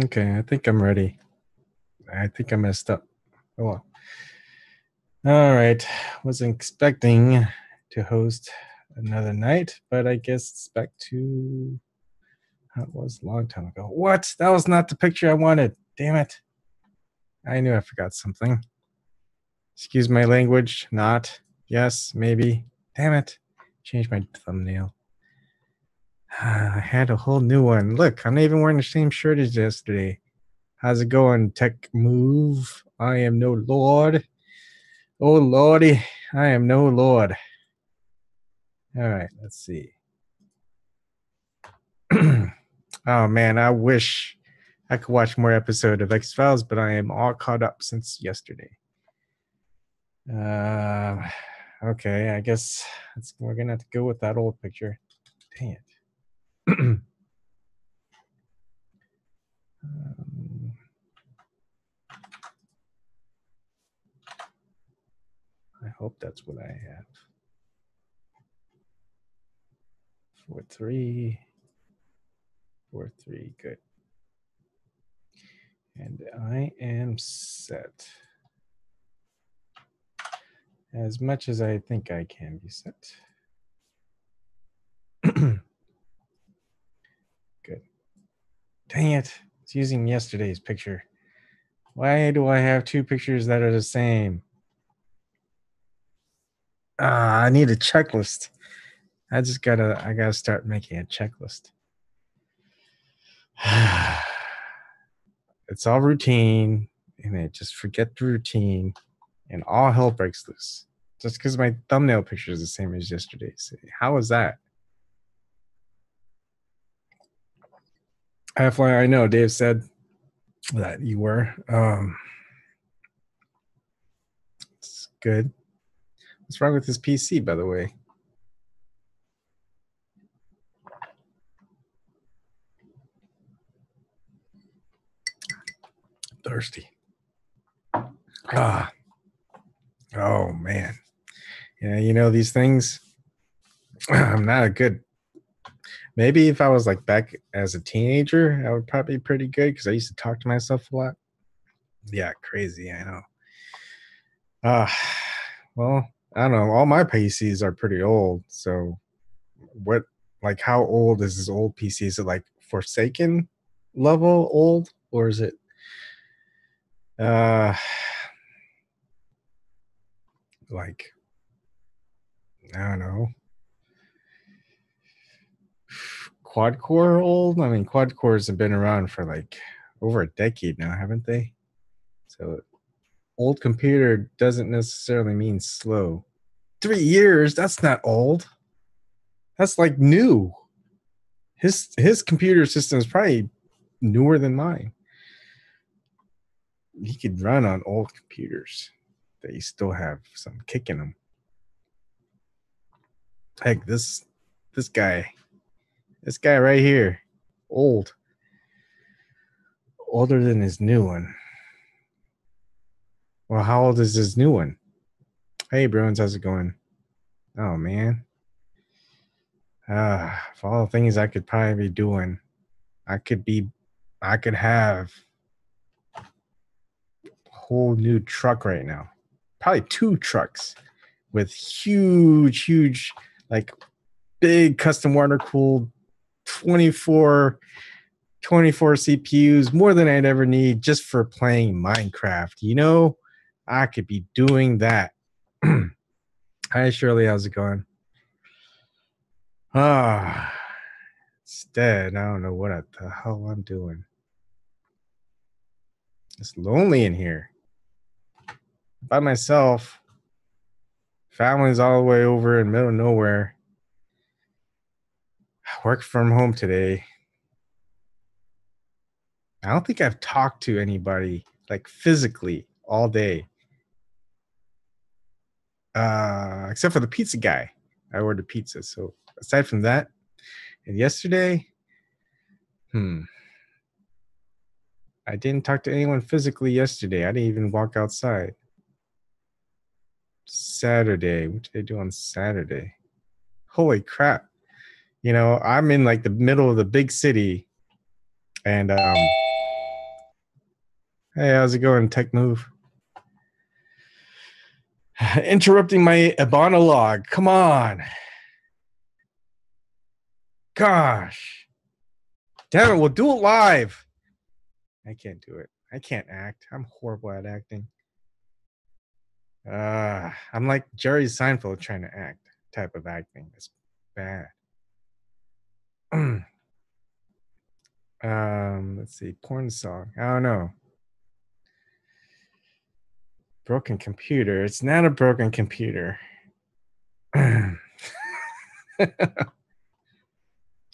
Okay, I think I'm ready. I think I messed up. Oh well. All right. Wasn't expecting to host another night, but I guess it's back to how it was a long time ago. What? That was not the picture I wanted. Damn it. I knew I forgot something. Excuse my language. Not. Yes, maybe. Damn it. Change my thumbnail. I had a whole new one. Look, I'm not even wearing the same shirt as yesterday. How's it going, Tech Move? I am no lord. Oh lordy, I am no lord. All right, let's see. Oh man, I wish I could watch more episode of XFiles, but I am all caught up since yesterday. Okay, I guess we're gonna have to go with that old picture. Dang it. I hope that's what I have. 4-3. 4-3, good. And I am set. As much as I think I can be set. Good. Dang it. It's using yesterday's picture. Why do I have two pictures that are the same? I need a checklist. I gotta start making a checklist. It's all routine, and I just forget the routine, and all hell breaks loose. Just because my thumbnail picture is the same as yesterday's. How is that? FYI, I know Dave said that you were. It's good. What's wrong with this PC, by the way? Thirsty. Oh man. Yeah, you know these things. I'm not a good. Maybe if I was like back as a teenager, I would probably be pretty good because I used to talk to myself a lot. Yeah, crazy. I know. Uh well, I don't know. All my PCs are pretty old. So what like how old is this old PC? Is it like Forsaken level old? Or is it uh like I don't know, quad core old? I mean, quad cores have been around for like over a decade now, haven't they? So old computer doesn't necessarily mean slow. 3 years, that's not old. That's like new. His computer system is probably newer than mine. He could run on old computers. They still have some kick in them. Heck, this guy, this guy right here, old, older than his new one. Well, how old is his new one? Hey, Bruins, how's it going? Oh man, for all the things I could probably be doing, I could be, I could have a whole new truck right now. Probably two trucks with huge, like big custom water cooled 24 CPUs, more than I'd ever need just for playing Minecraft. You know, I could be doing that. Hi, Shirley. How's it going? Instead, I don't know what the hell I'm doing. It's lonely in here by myself. Family's all the way over in middle of nowhere. I work from home today. I don't think I've talked to anybody like physically all day. Except for the pizza guy. I ordered pizza. So aside from that, and yesterday, I didn't talk to anyone physically yesterday. I didn't even walk outside. Saturday. What did I do on Saturday? Holy crap. You know, I'm in like the middle of the big city, and Hey, how's it going, Tech Move? Interrupting my Ebonologue. Come on. Gosh. Damn it, we'll do it live. I can't do it. I can't act. I'm horrible at acting. I'm like Jerry Seinfeld trying to act type of acting. It's bad. Let's see. Porn song. I don't know. Broken computer. It's not a broken computer. Do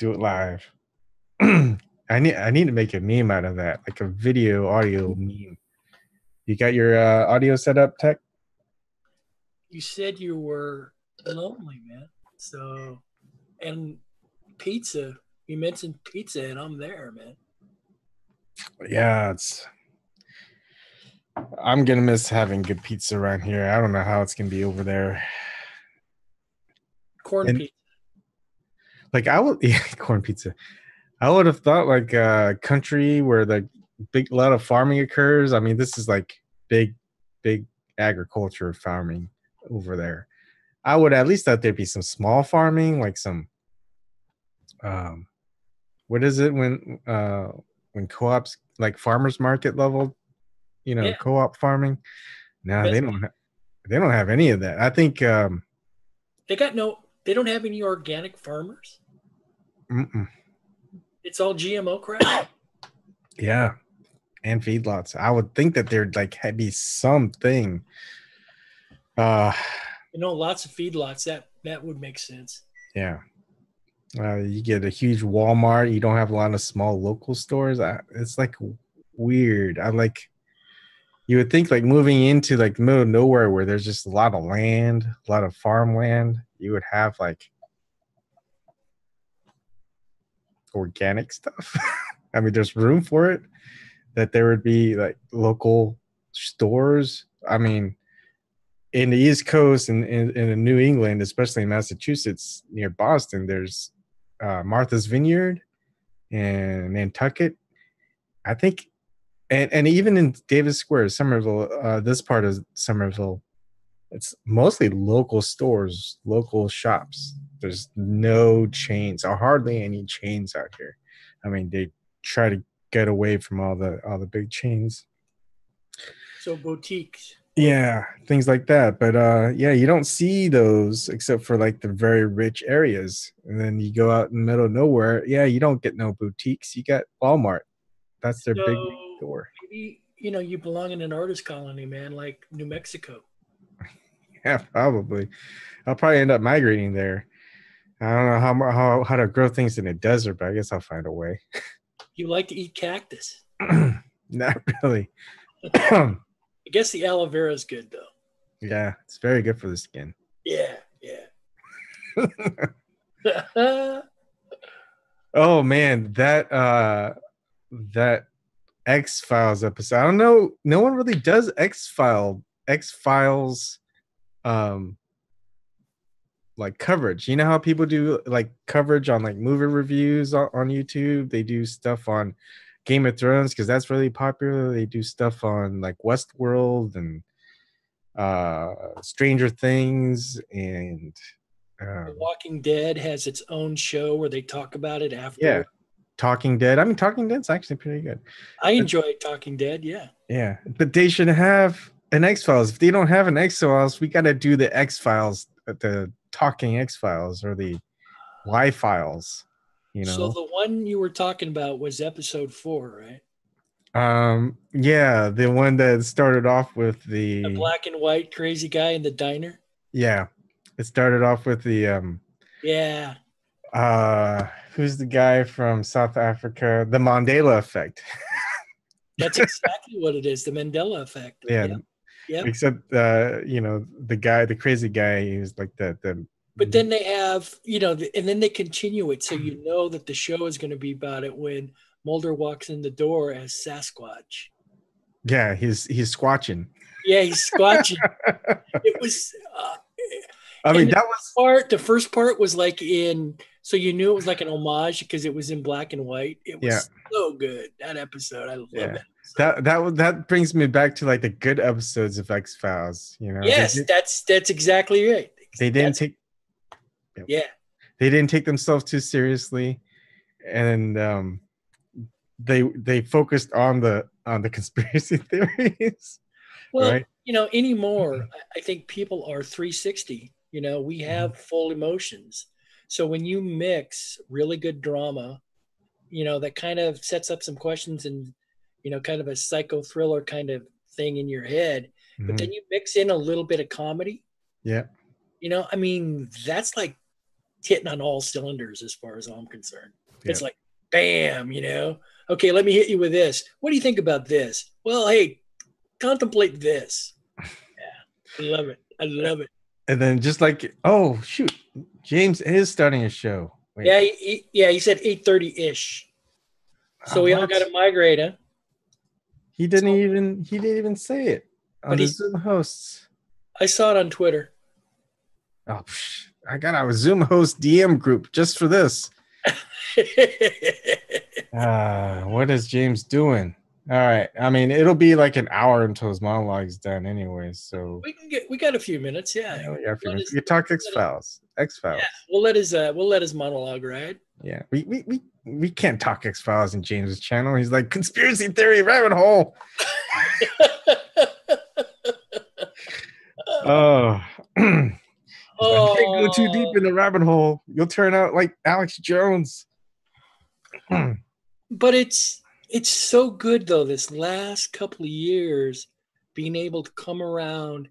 it live. I need to make a meme out of that, like a video audio meme. You got your audio set up, Tech? You said you were lonely, man. So, and pizza. You mentioned pizza, and I'm there, man. Yeah, I'm gonna miss having good pizza around here. I don't know how it's gonna be over there. Corn pizza. Like corn pizza. I would have thought like a country where the a lot of farming occurs. I mean, this is like big agriculture farming over there. I would at least thought there'd be some small farming, like some what is it when co-ops like farmers market level, co-op farming. No, they don't have any of that. I think they don't have any organic farmers. It's all GMO crap. Yeah, and feedlots. I would think that there'd like be something. Lots of feedlots. That would make sense. Yeah. You get a huge Walmart. You don't have a lot of small local stores. It's like weird. You would think like moving into like the middle of nowhere where there's just a lot of land, a lot of farmland, you would have like organic stuff. I mean, there's room for it, that there would be like local stores. I mean, in the East Coast and in New England, especially in Massachusetts near Boston, there's Martha's Vineyard and Nantucket. I think, and even in Davis Square, Somerville, this part of Somerville, it's mostly local stores, local shops. There's no chains or hardly any chains out here. I mean, they try to get away from all the big chains. So boutiques. Yeah, things like that. But yeah, you don't see those except for like the very rich areas. And then you go out in the middle of nowhere. Yeah, you don't get no boutiques. You got Walmart. That's their big store. Maybe, you belong in an artist colony, man, like New Mexico. Yeah, probably. I'll probably end up migrating there. I don't know how to grow things in a desert, but I guess I'll find a way. You like to eat cactus? Not really. I guess the aloe vera is good, though. Yeah, it's very good for the skin. Yeah. Oh man, that XFiles episode. I don't know. No one really does XFiles like coverage. You know how people do like coverage on like movie reviews on YouTube? They do stuff on Game of Thrones because that's really popular. They do stuff on like Westworld and Stranger Things, and The Walking Dead has its own show where they talk about it after. Yeah, Talking Dead. I mean, Talking Dead's actually pretty good. I enjoy Talking Dead. Yeah. Yeah, but they should have an XFiles. If they don't have an XFiles, we got to do the XFiles, the Talking XFiles or the Y Files. So the one you were talking about was episode 4, right? Yeah, the one that started off with the black and white crazy guy in the diner. Yeah, it started off with the Yeah. Who's the guy from South Africa? The Mandela effect. That's exactly what it is. The Mandela effect. Yeah. Yep. Except the guy, the crazy guy, he was like the. But then they have, and then they continue it, so you know that the show is going to be about it when Mulder walks in the door as Sasquatch. Yeah, he's squatching. Yeah, he's squatching. It was. I mean, that was the first part was like in So you knew it was like an homage because it was in black and white. It Yeah. was so good, that episode. I love Yeah. that. That brings me back to like the good episodes of X-Files. You know, Yes, that's exactly right. they didn't take Yeah. they didn't take themselves too seriously, and they focused on the conspiracy theories. Well, Right. anymore, I think people are 360. We have full emotions. So when you mix really good drama, that kind of sets up some questions and, kind of a psycho thriller kind of thing in your head. But then you mix in a little bit of comedy. Yeah. I mean, that's like hitting on all cylinders as far as I'm concerned. Yeah. It's like, bam, okay, let me hit you with this. What do you think about this? Well, hey, contemplate this. Yeah, I love it. I love it. And then just like, oh shoot, James is starting a show. Wait. Yeah, he said 8:30-ish. So we all got to migrate, huh? He didn't even say it on the Zoom hosts. I saw it on Twitter. Oh, I got our Zoom host DM group just for this. What is James doing? All right. I mean, it'll be like an hour until his monologue's done anyway. So we got a few minutes, yeah. We got a few minutes. We talk X-Files. X-Files. Yeah, we'll let his monologue ride. Yeah. We can't talk X-Files in James's channel. He's like, conspiracy theory rabbit hole. Oh. I can't go too deep in the rabbit hole. You'll turn out like Alex Jones. But it's so good though, this last couple of years, being able to come around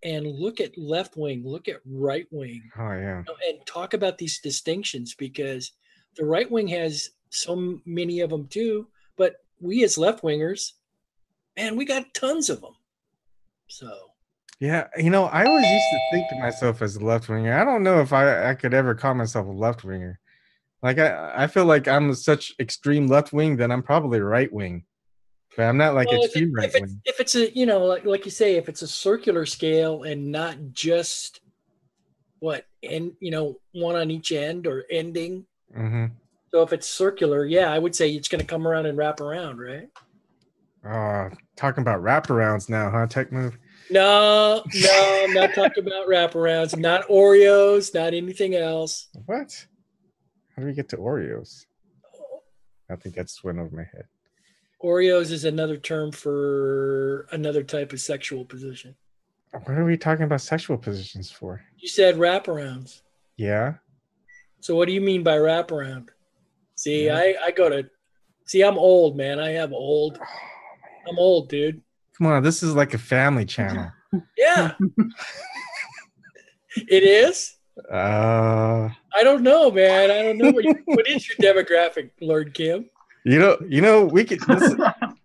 and look at left wing, look at right wing. Oh yeah. And talk about these distinctions, because the right wing has so many of them too, but we as left wingers, man, we got tons of them. So yeah, I always used to think to myself as a left winger. I don't know if I could ever call myself a left winger. Like I feel like I'm such extreme left wing that I'm probably right wing, but I'm not like extreme right wing. If it's a like you say, if it's a circular scale and not just one on each end or ending. Mm-hmm. So if it's circular, yeah, I would say it's going to come around and wrap around, right? Talking about wraparounds now, huh? Tech move. No, I'm not talking about wraparounds. Not Oreos, not anything else. What? How do we get to Oreos? I think that's went over my head. Oreos is another term for another type of sexual position. What are we talking about sexual positions for? You said wraparounds. Yeah. So what do you mean by wraparound? See, yeah. I'm old, man. I'm old, dude. Come on, this is like a family channel. Yeah. It is? I don't know, man. I don't know what is your demographic, Lord Kim? We could.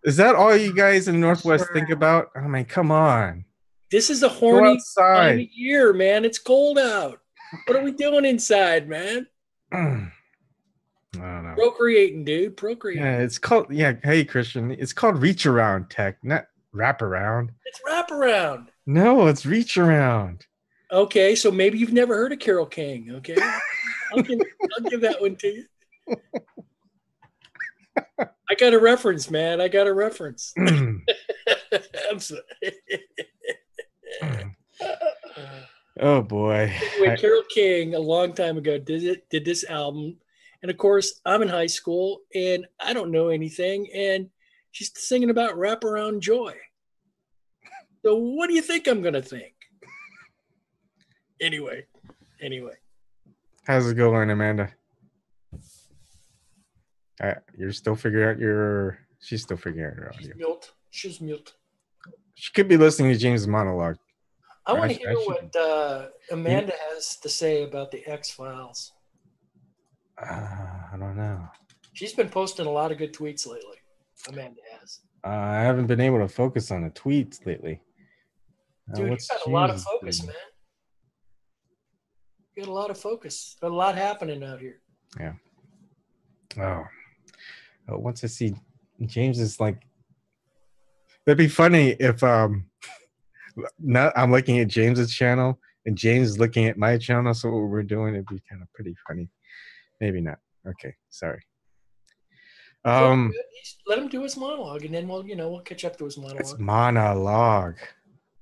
Is that all you guys in the Northwest think about? I mean, come on. This is a horny time of year, man. It's cold out. What are we doing inside, man? I don't know. Procreating, dude. Procreating. Yeah, it's called. Yeah, hey Christian, it's called reach around tech, not wrap around. It's wrap around. No, it's reach around. Okay, so maybe you've never heard of Carole King. Okay, I'll give that one to you. I got a reference, man. I got a reference. I'm sorry. Oh boy. Anyway, Carole King a long time ago did this album, and of course I'm in high school and I don't know anything, and she's singing about wraparound joy. So what do you think I'm gonna think? Anyway. How's it going, Amanda? You're still figuring out she's still figuring out your audio. She's mute. She could be listening to James' monologue. I want to hear what Amanda has to say about the X-Files. I don't know. She's been posting a lot of good tweets lately. Amanda has. I haven't been able to focus on the tweets lately. Dude, you got a lot of focus, man. You got a lot of focus. Got a lot happening out here. Yeah. Oh, once I see James is like, that'd be funny if I'm looking at James's channel and James is looking at my channel. So what we're doing, it'd be kind of pretty funny. Maybe not. Okay, sorry. Well, Um, let him do his monologue, and then we'll catch up to his it's monologue. monologue.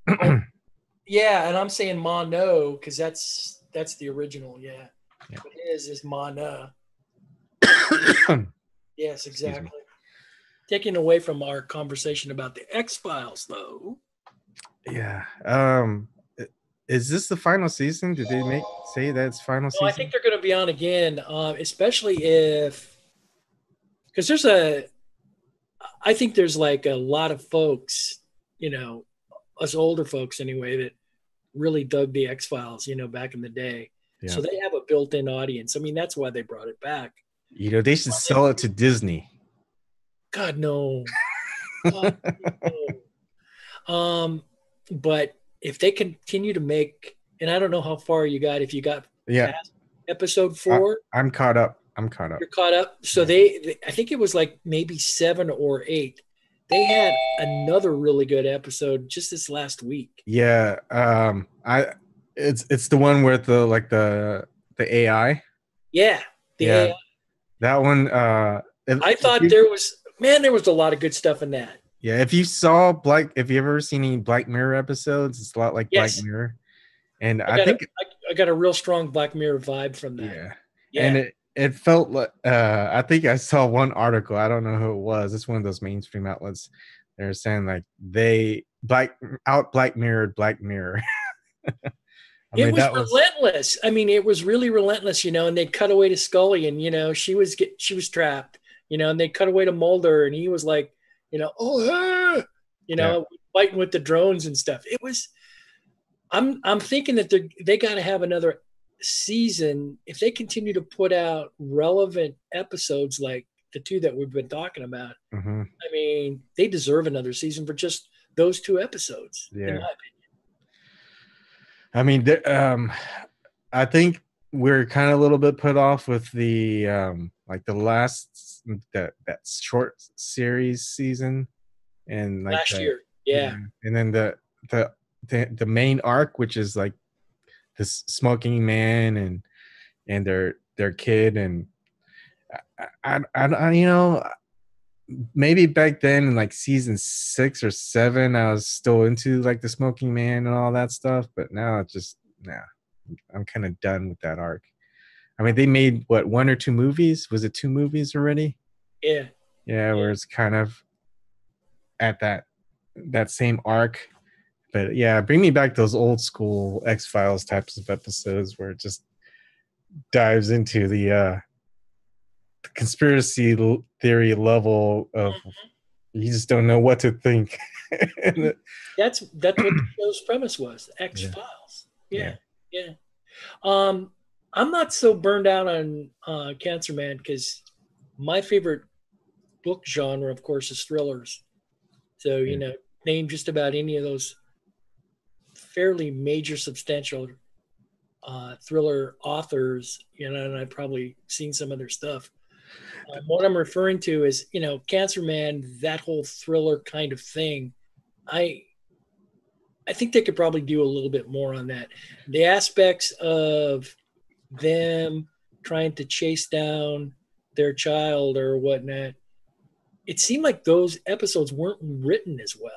Oh, yeah, and I'm saying mono because that's the original. Yeah, Yeah. but his is mana. Yes, Excuse me. exactly. Taking away from our conversation about the X-Files, though. Yeah. Is this the final season? Did they say that it's final Well, I think season? they're going to be on again, especially if because I think there's like a lot of folks, us older folks anyway, that really dug the X Files, back in the day. Yeah. So they have a built-in audience. I mean, that's why they brought it back. They should sell it to Disney. God no, God no. But if they continue to make, and I don't know how far you got, if you got Yeah. past episode I, 4, I'm caught up. I'm caught up. you're caught up. So Yeah. I think it was like maybe 7 or 8. They had another really good episode just this last week. Yeah. It's the one with the AI. Yeah, the Yeah. AI. That one. I thought there was a lot of good stuff in that. Yeah, if you ever seen any Black Mirror episodes, it's a lot like Black Yes, Mirror. And I I got a think, I got a real strong Black Mirror vibe from that. yeah. And Yeah, it felt like I think I saw one article, I don't know who it was. It's one of those mainstream outlets. They're saying like they Black Mirrored Black Mirror. I it mean, was that was relentless. I mean, it was really relentless, and they'd cut away to Scully, and she was trapped, and they'd cut away to Mulder, and he was like, oh, ah, yeah. fighting with the drones and stuff. It was. I'm thinking that they got to have another season if they continue to put out relevant episodes like the 2 that we've been talking about. Hmm. I mean, they deserve another season for just those 2 episodes, in Yeah. my opinion. I mean, I think we're kind of a little bit put off with the like the last that short series season, and like Last year, yeah. and then the main arc, which is like this smoking man and their kid. And I maybe back then in like season 6 or 7 I was still into like the smoking man and all that stuff, but now it's just nah, I'm kind of done with that arc. I mean, they made what, 1 or 2 movies? Was it 2 movies already? Yeah, Yeah, yeah. where it's kind of at that same arc. But yeah, bring me back those old school X-Files types of episodes where it just dives into the conspiracy theory level of you just don't know what to think. That's what the show's premise was. X Yeah, Files. yeah. Yeah, yeah. I'm not so burned out on Cancer Man because my favorite book genre, of course, is thrillers. So Yeah. name just about any of those fairly major, substantial thriller authors, and I've probably seen some of their stuff. What I'm referring to is, Cancer Man, that whole thriller kind of thing. I I think they could probably do a little bit more on that. The aspects of them trying to chase down their child or whatnot, it seemed like those episodes weren't written as well.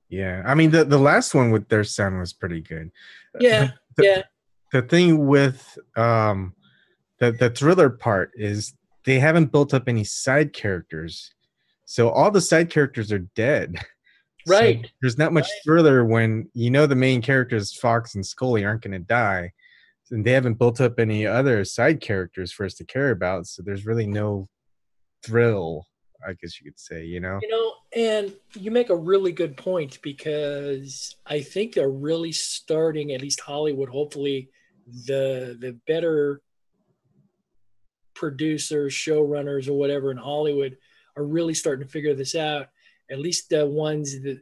Yeah, I mean the last one with their son was pretty good. Yeah, The, yeah, the thing with the thriller part is they haven't built up any side characters, so all the side characters are dead. So right. there's not much thriller when the main characters Fox and Scully aren't going to die, and they haven't built up any other side characters for us to care about. So there's really no thrill, I guess you could say. And you make a really good point because I think they're really starting, at least Hollywood, hopefully the better producers, showrunners, or whatever in Hollywood are really starting to figure this out. At least the ones that,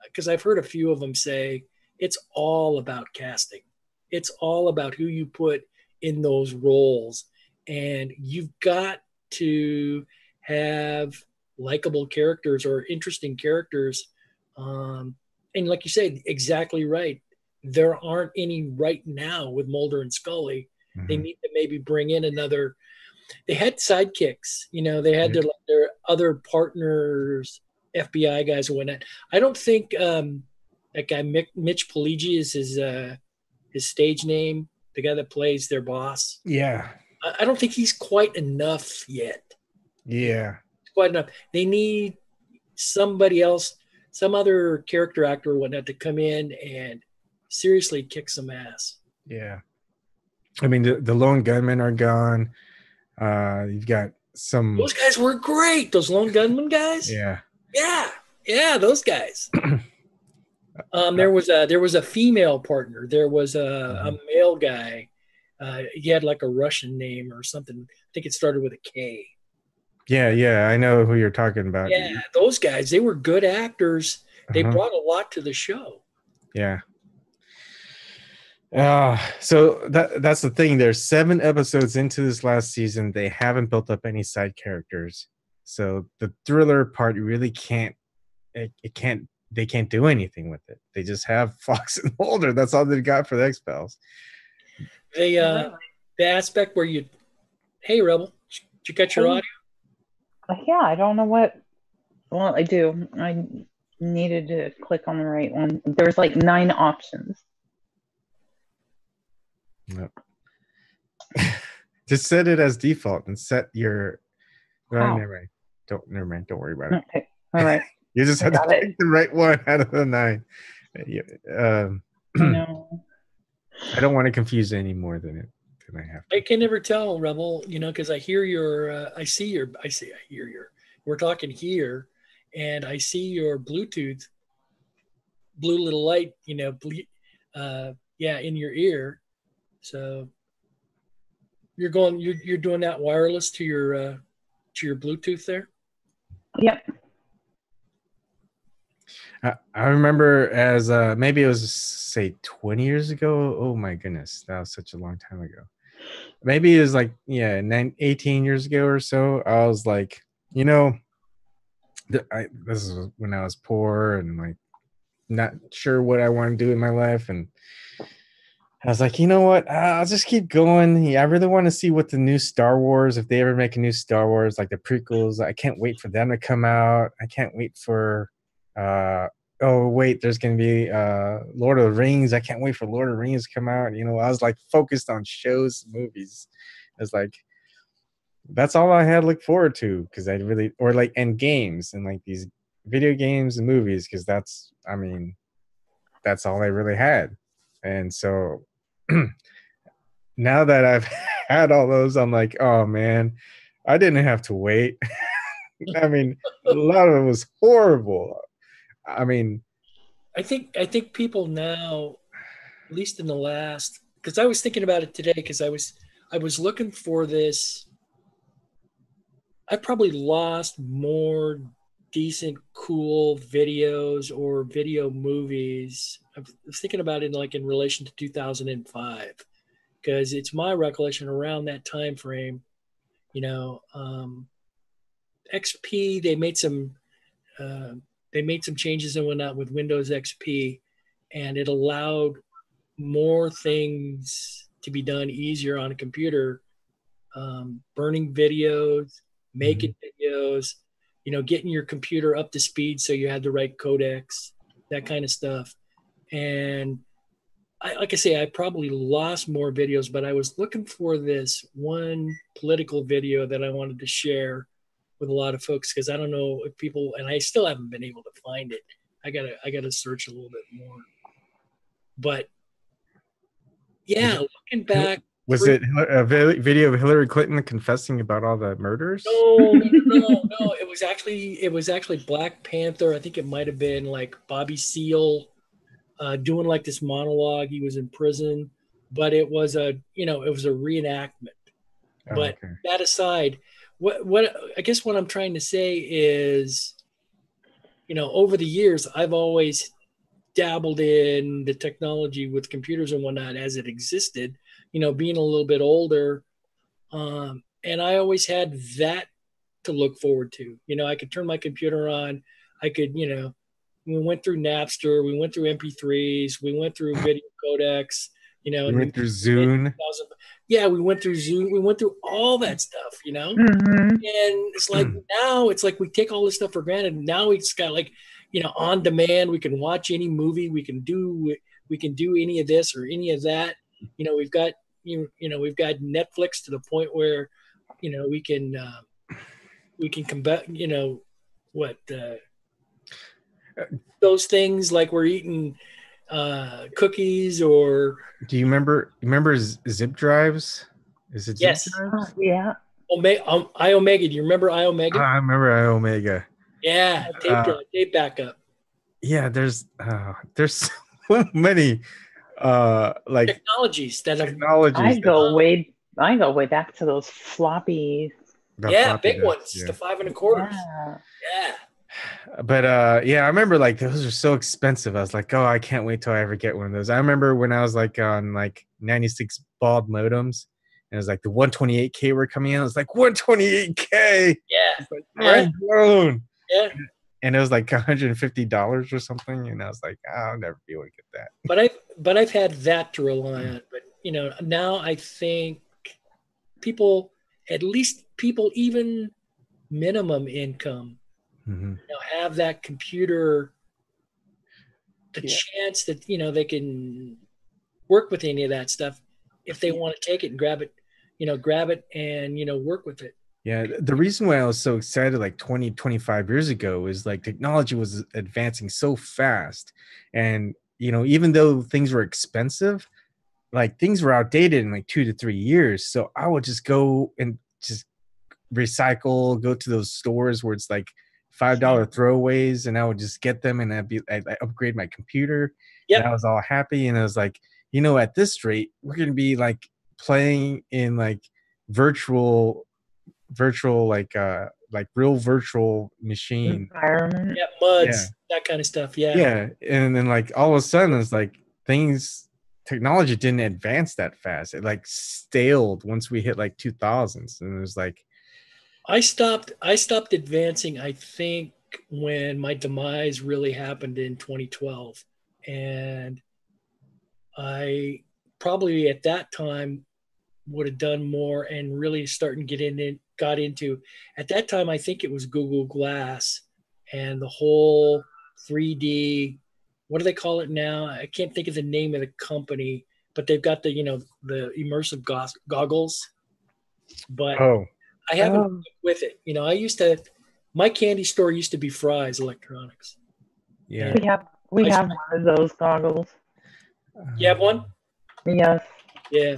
because I've heard a few of them say it's all about casting. It's all about who you put in those roles. And you've got to have likable characters or interesting characters. And like you said, exactly right. There aren't any right now with Mulder and Scully. They Mhm. need to maybe bring in another. they had sidekicks. They had their other partners, FBI guys and whatnot. I don't think that guy Mitch Pileggi is his stage name, the guy that plays their boss. Yeah. I don't think he's quite enough yet. Yeah. Quite enough. They need somebody else, some other character actor or whatnot, to come in and seriously kick some ass. Yeah. I mean, the lone gunmen are gone. You've got some. Those guys were great. Those lone gunman guys. Yeah. Yeah, those guys. There was a female partner. There was a male guy. He had like a Russian name or something. I think it started with a K. Yeah, I know who you're talking about. Yeah, those guys, they were good actors. They brought a lot to the show. Yeah. So that's the thing. There's 7 episodes into this last season. They haven't built up any side characters. So the thriller part really they can't do anything with it. They just have Fox and Mulder. That's all they've got for the XFiles. The aspect where hey Rebel, did you catch your audio? Yeah, I don't know what. Well, I do. I needed to click on the right one. There's like 9 options. Nope. Just set it as default and set your. Wow. Never mind. Don't worry about it. Okay. All right. You just have to pick the right one out of the 9. No. I don't want to confuse any more than I have to. I can never tell, Rebel, because I hear I hear your, we're talking here, and I see your Bluetooth, blue little light, in your ear. So you're doing that wireless to your Bluetooth there? Yep. I remember as maybe it was say 20 years ago. Oh my goodness, that was such a long time ago. Maybe it was like 18 years ago or so. I was like, this is when I was poor and like not sure what I want to do in my life, and I was like, you know what? I'll just keep going. Yeah, I really want to see what the new Star Wars, if they ever make a new Star Wars, like the prequels. I can't wait for them to come out. I can't wait for. There's going to be Lord of the Rings. I can't wait for Lord of the Rings to come out. I was like focused on shows, movies. It's like that's all I had to look forward to because and games and like these video games and movies because that's all I really had. And so now that I've had all those, I'm like, oh man, I didn't have to wait. I mean, a lot of it was horrible. I mean, I think people now, at least in the last, because I was thinking about it today, because I was looking for this. I probably lost more decent, cool videos or video movies. I was thinking about it in relation to 2005, because it's my recollection around that time frame. XP, they made some changes and whatnot with Windows XP, and it allowed more things to be done easier on a computer. Burning videos, making videos, getting your computer up to speed so you had the right codecs, that kind of stuff. And I probably lost more videos, but I was looking for this one political video that I wanted to share with a lot of folks because I don't know if people, and I still haven't been able to find it. I gotta search a little bit more. But yeah, looking back, was it a video of Hillary Clinton confessing about all the murders? No. It was actually Black Panther. I think it might have been like Bobby Seale doing like this monologue. He was in prison, but it was a reenactment. But that aside, what I guess what I'm trying to say is, over the years, I've always dabbled in the technology with computers and whatnot as it existed, being a little bit older. And I always had that to look forward to. I could turn my computer on. I could, we went through Napster, we went through MP3s, we went through video codecs, we went through Zune. Yeah, we went through Zoom. We went through all that stuff, Mm-hmm. And it's like now it's like we take all this stuff for granted. Now it's got like, on demand. We can watch any movie. We can do any of this or any of that. We've got we've got Netflix to the point where we can combat what those things like we're eating cookies or. Do you remember zip drives? Is it zip Yes. drives? Yeah. iOmega. Do you remember iOmega? I remember iOmega. Yeah, tape backup. Yeah, there's so many like Technologies that have. technologies. I go way back to those floppies. Big disks, ones, yeah. the 5 1/4. Yeah. Yeah. But yeah, I remember like those are so expensive. I was like, oh, I can't wait till I ever get one of those. I remember when I was like on like 96 baud modems, and it was like the 128K were coming out. It was like 128K. Yeah. Like, mind blown. Yeah. And it was like $150 or something, and I was like, I'll never be able to get that. But I've had that to rely on. But now I think people, at least people even minimum income, have that computer, the chance that they can work with any of that stuff if they want to take it and grab it and work with it. Yeah, the reason why I was so excited like 20, 25 years ago is like technology was advancing so fast. And, even though things were expensive, like things were outdated in like 2 to 3 years. So I would just go and just recycle, go to those stores where it's like $5 throwaways, and I would just get them, and I'd upgrade my computer. Yep. And I was all happy. And I was like, at this rate, we're going to be like playing in like virtual like real virtual machine environment. Yeah, MUDs, that kind of stuff. yeah. And then like all of a sudden it's like technology didn't advance that fast. It like staled once we hit like 2000s, and it was like I stopped advancing, I think, when my demise really happened in 2012. And I probably at that time would have done more and really got into at that time. I think it was Google Glass and the whole 3D. What do they call it now? I can't think of the name of the company, but they've got the the immersive goggles. But I haven't with it. My candy store used to be Fry's Electronics. Yeah, we have one of those goggles. You have one? Yes. Yeah,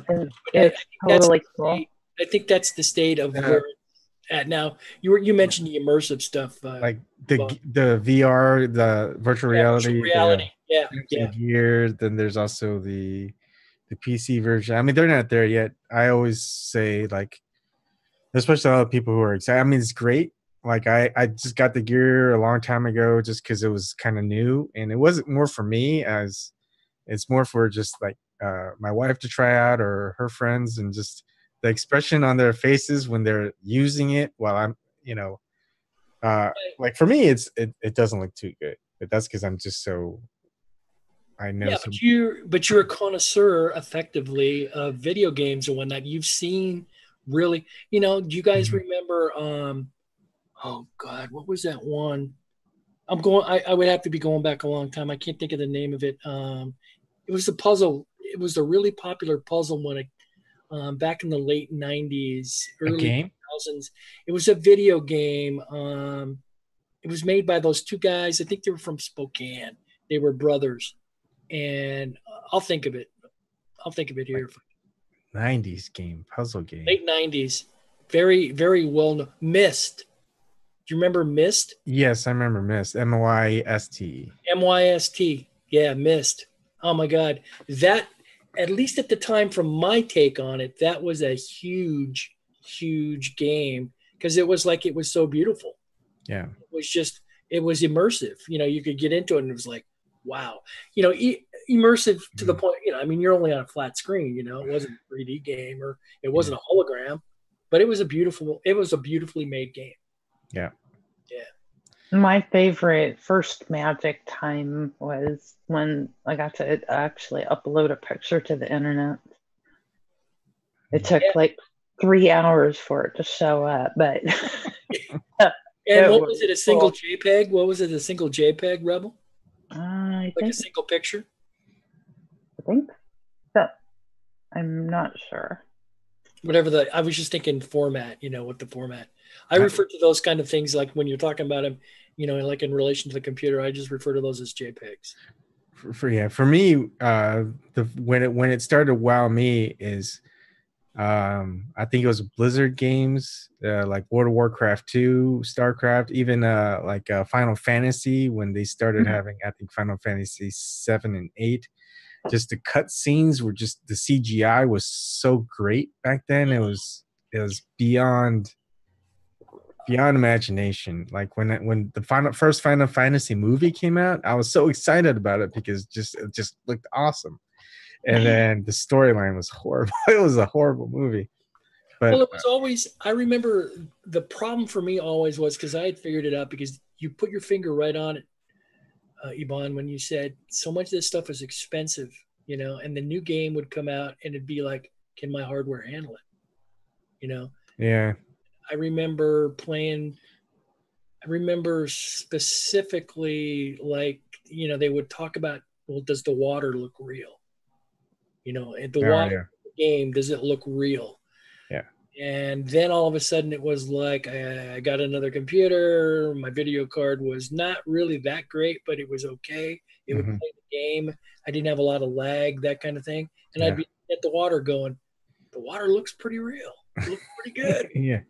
it's totally cool. I think that's the state of where it's at now. You mentioned the immersive stuff, like the VR, the virtual reality. Yeah. Gear. Then there's also the PC version. I mean, they're not there yet. I always say like, especially all the people who are excited. I mean, it's great. Like I just got the gear a long time ago just because it was kind of new, and it wasn't more for me as it's more for just like my wife to try out or her friends, and just the expression on their faces when they're using it while I'm, like for me, it doesn't look too good, but that's because I'm just so, I know. Yeah, but you're a connoisseur effectively of video games and whatnot. You've seen really, do you guys remember, oh God, what was that one? I would have to be going back a long time. I can't think of the name of it. It was a puzzle. It was a really popular puzzle when back in the late 90s, early 2000s. It was a video game. It was made by those two guys. I think they were from Spokane. They were brothers. And I'll think of it here. 90s game, puzzle game. Late 90s. Very, very well known. Myst. Do you remember Myst? Yes, I remember Myst. MYST. MYST. Yeah, Myst. Oh my God. That, at least at the time, from my take on it, that was a huge, huge game because it was so beautiful. Yeah. It was immersive. You could get into it and it was like, wow. Immersive to the point, I mean, you're only on a flat screen, it wasn't a 3D game or it wasn't a hologram, but it was a beautifully made game. Yeah. Yeah. My favorite first Magic time was when I got to actually upload a picture to the internet. It took like 3 hours for it to show up, but And what was it? A single JPEG? What was it? A single JPEG, Rebel? I Like think, a single picture? I think so. I'm not sure. Whatever I was just thinking format, what the format. I refer to those kind of things like when you're talking about them, like in relation to the computer, I just refer to those as JPEGs. For me, when it started to wow me is I think it was Blizzard games like World of Warcraft 2, StarCraft, even like Final Fantasy when they started having, I think, Final Fantasy 7 and 8. Just the cut scenes were just, the CGI was so great back then. It was beyond imagination. Like when the first Final Fantasy movie came out, I was so excited about it because it just looked awesome. And then the storyline was horrible. It was a horrible movie. But well, it was always, I remember the problem for me always was because I had figured it out because you put your finger right on it, Ebon, when you said so much of this stuff is expensive, and the new game would come out and it'd be like, can my hardware handle it? Yeah. I remember specifically like, they would talk about, well, does the water look real? And the water game, does it look real? Yeah. And then all of a sudden it was like, I got another computer. My video card was not really that great, but it was okay. It would play the game. I didn't have a lot of lag, that kind of thing. And I'd be at the water going, the water looks pretty real. It looks pretty good. Yeah.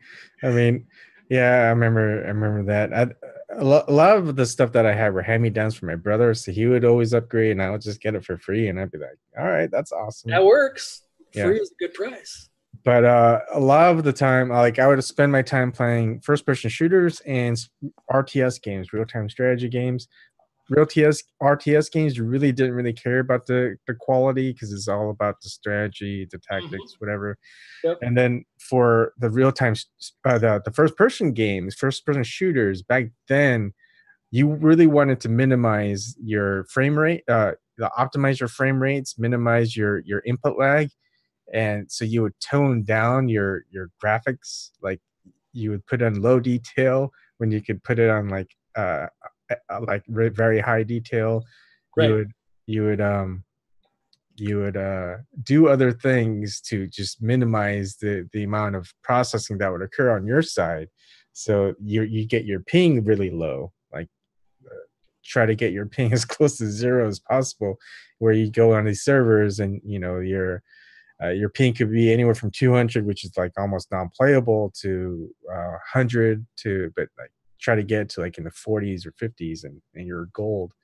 I mean, yeah, I remember that. A lot of the stuff that I had were hand-me-downs from my brother, so he would always upgrade and I would just get it for free and I'd be like, all right, that's awesome. That works. Free is a good price. But a lot of the time, like I would spend my time playing first-person shooters and RTS games, real-time strategy games. RTS games, you really didn't really care about the quality because it's all about the strategy, the tactics, whatever. Yep. And then for the real-time, the first-person games, first-person shooters, back then, you really wanted to minimize your frame rate, optimize your frame rates, minimize your input lag. And so you would tone down your graphics, like you would put on low detail when you could put it on like very high detail. Right. You would do other things to just minimize the amount of processing that would occur on your side. So you get your ping really low, like try to get your ping as close to 0 as possible, where you go on these servers and your ping could be anywhere from 200, which is like almost non-playable, to 100 but like try to get to like in the 40s or 50s and you're gold.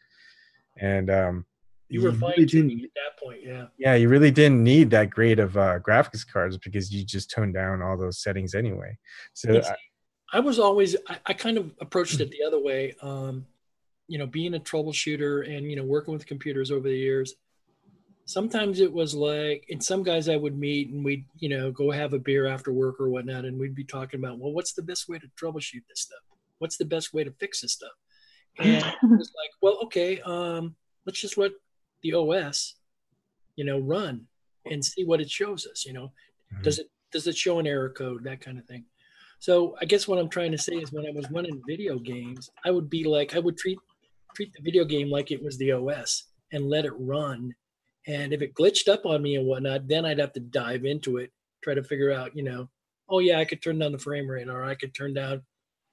And you were fine-tuning at that point, yeah, you really didn't need that great of graphics cards because you just toned down all those settings anyway. So I was always, I kind of approached it the other way. Being a troubleshooter and working with computers over the years, sometimes it was like, and some guys I would meet and we'd, go have a beer after work or whatnot. And we'd be talking about, well, what's the best way to troubleshoot this stuff? What's the best way to fix this stuff? And it was like, well, okay, let's just let the OS, run and see what it shows us. Does it show an error code, that kind of thing? So I guess what I'm trying to say is when I was running video games, I would be like, I would treat the video game like it was the OS and let it run. And if it glitched up on me and whatnot, then I'd have to dive into it, try to figure out, oh yeah, I could turn down the frame rate, or I could turn down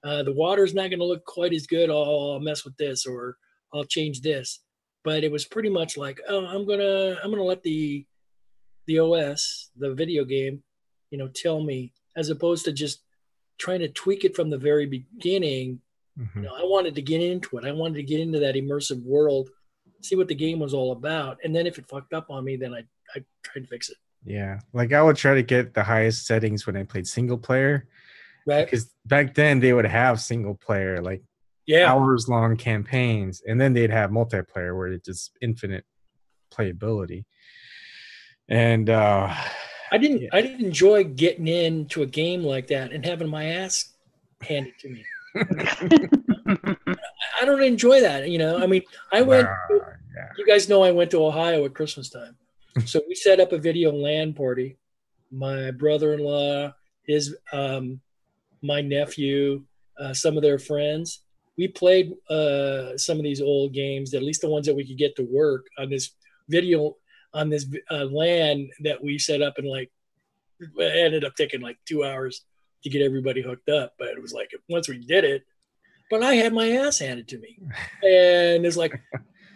the water's not going to look quite as good. I'll mess with this, or I'll change this. But it was pretty much like, oh, I'm gonna let the OS, the video game, tell me, as opposed to just trying to tweak it from the very beginning. I wanted to get into it. I wanted to get into that immersive world, see what the game was all about. And then if it fucked up on me, then I tried to fix it. Yeah. Like I would try to get the highest settings when I played single player. Right. Because back then they would have single player, like hours long campaigns. And then they'd have multiplayer where it's just infinite playability. And I didn't enjoy getting into a game like that and having my ass handed to me. I don't enjoy that. I mean, I went, you guys know I went to Ohio at Christmas time. So we set up a video LAN party my brother-in-law, his my nephew, some of their friends. We played some of these old games, at least the ones that we could get to work on this video on this LAN that we set up, and like it ended up taking like 2 hours to get everybody hooked up. But it was like once we did it, but I had my ass handed to me, and it's like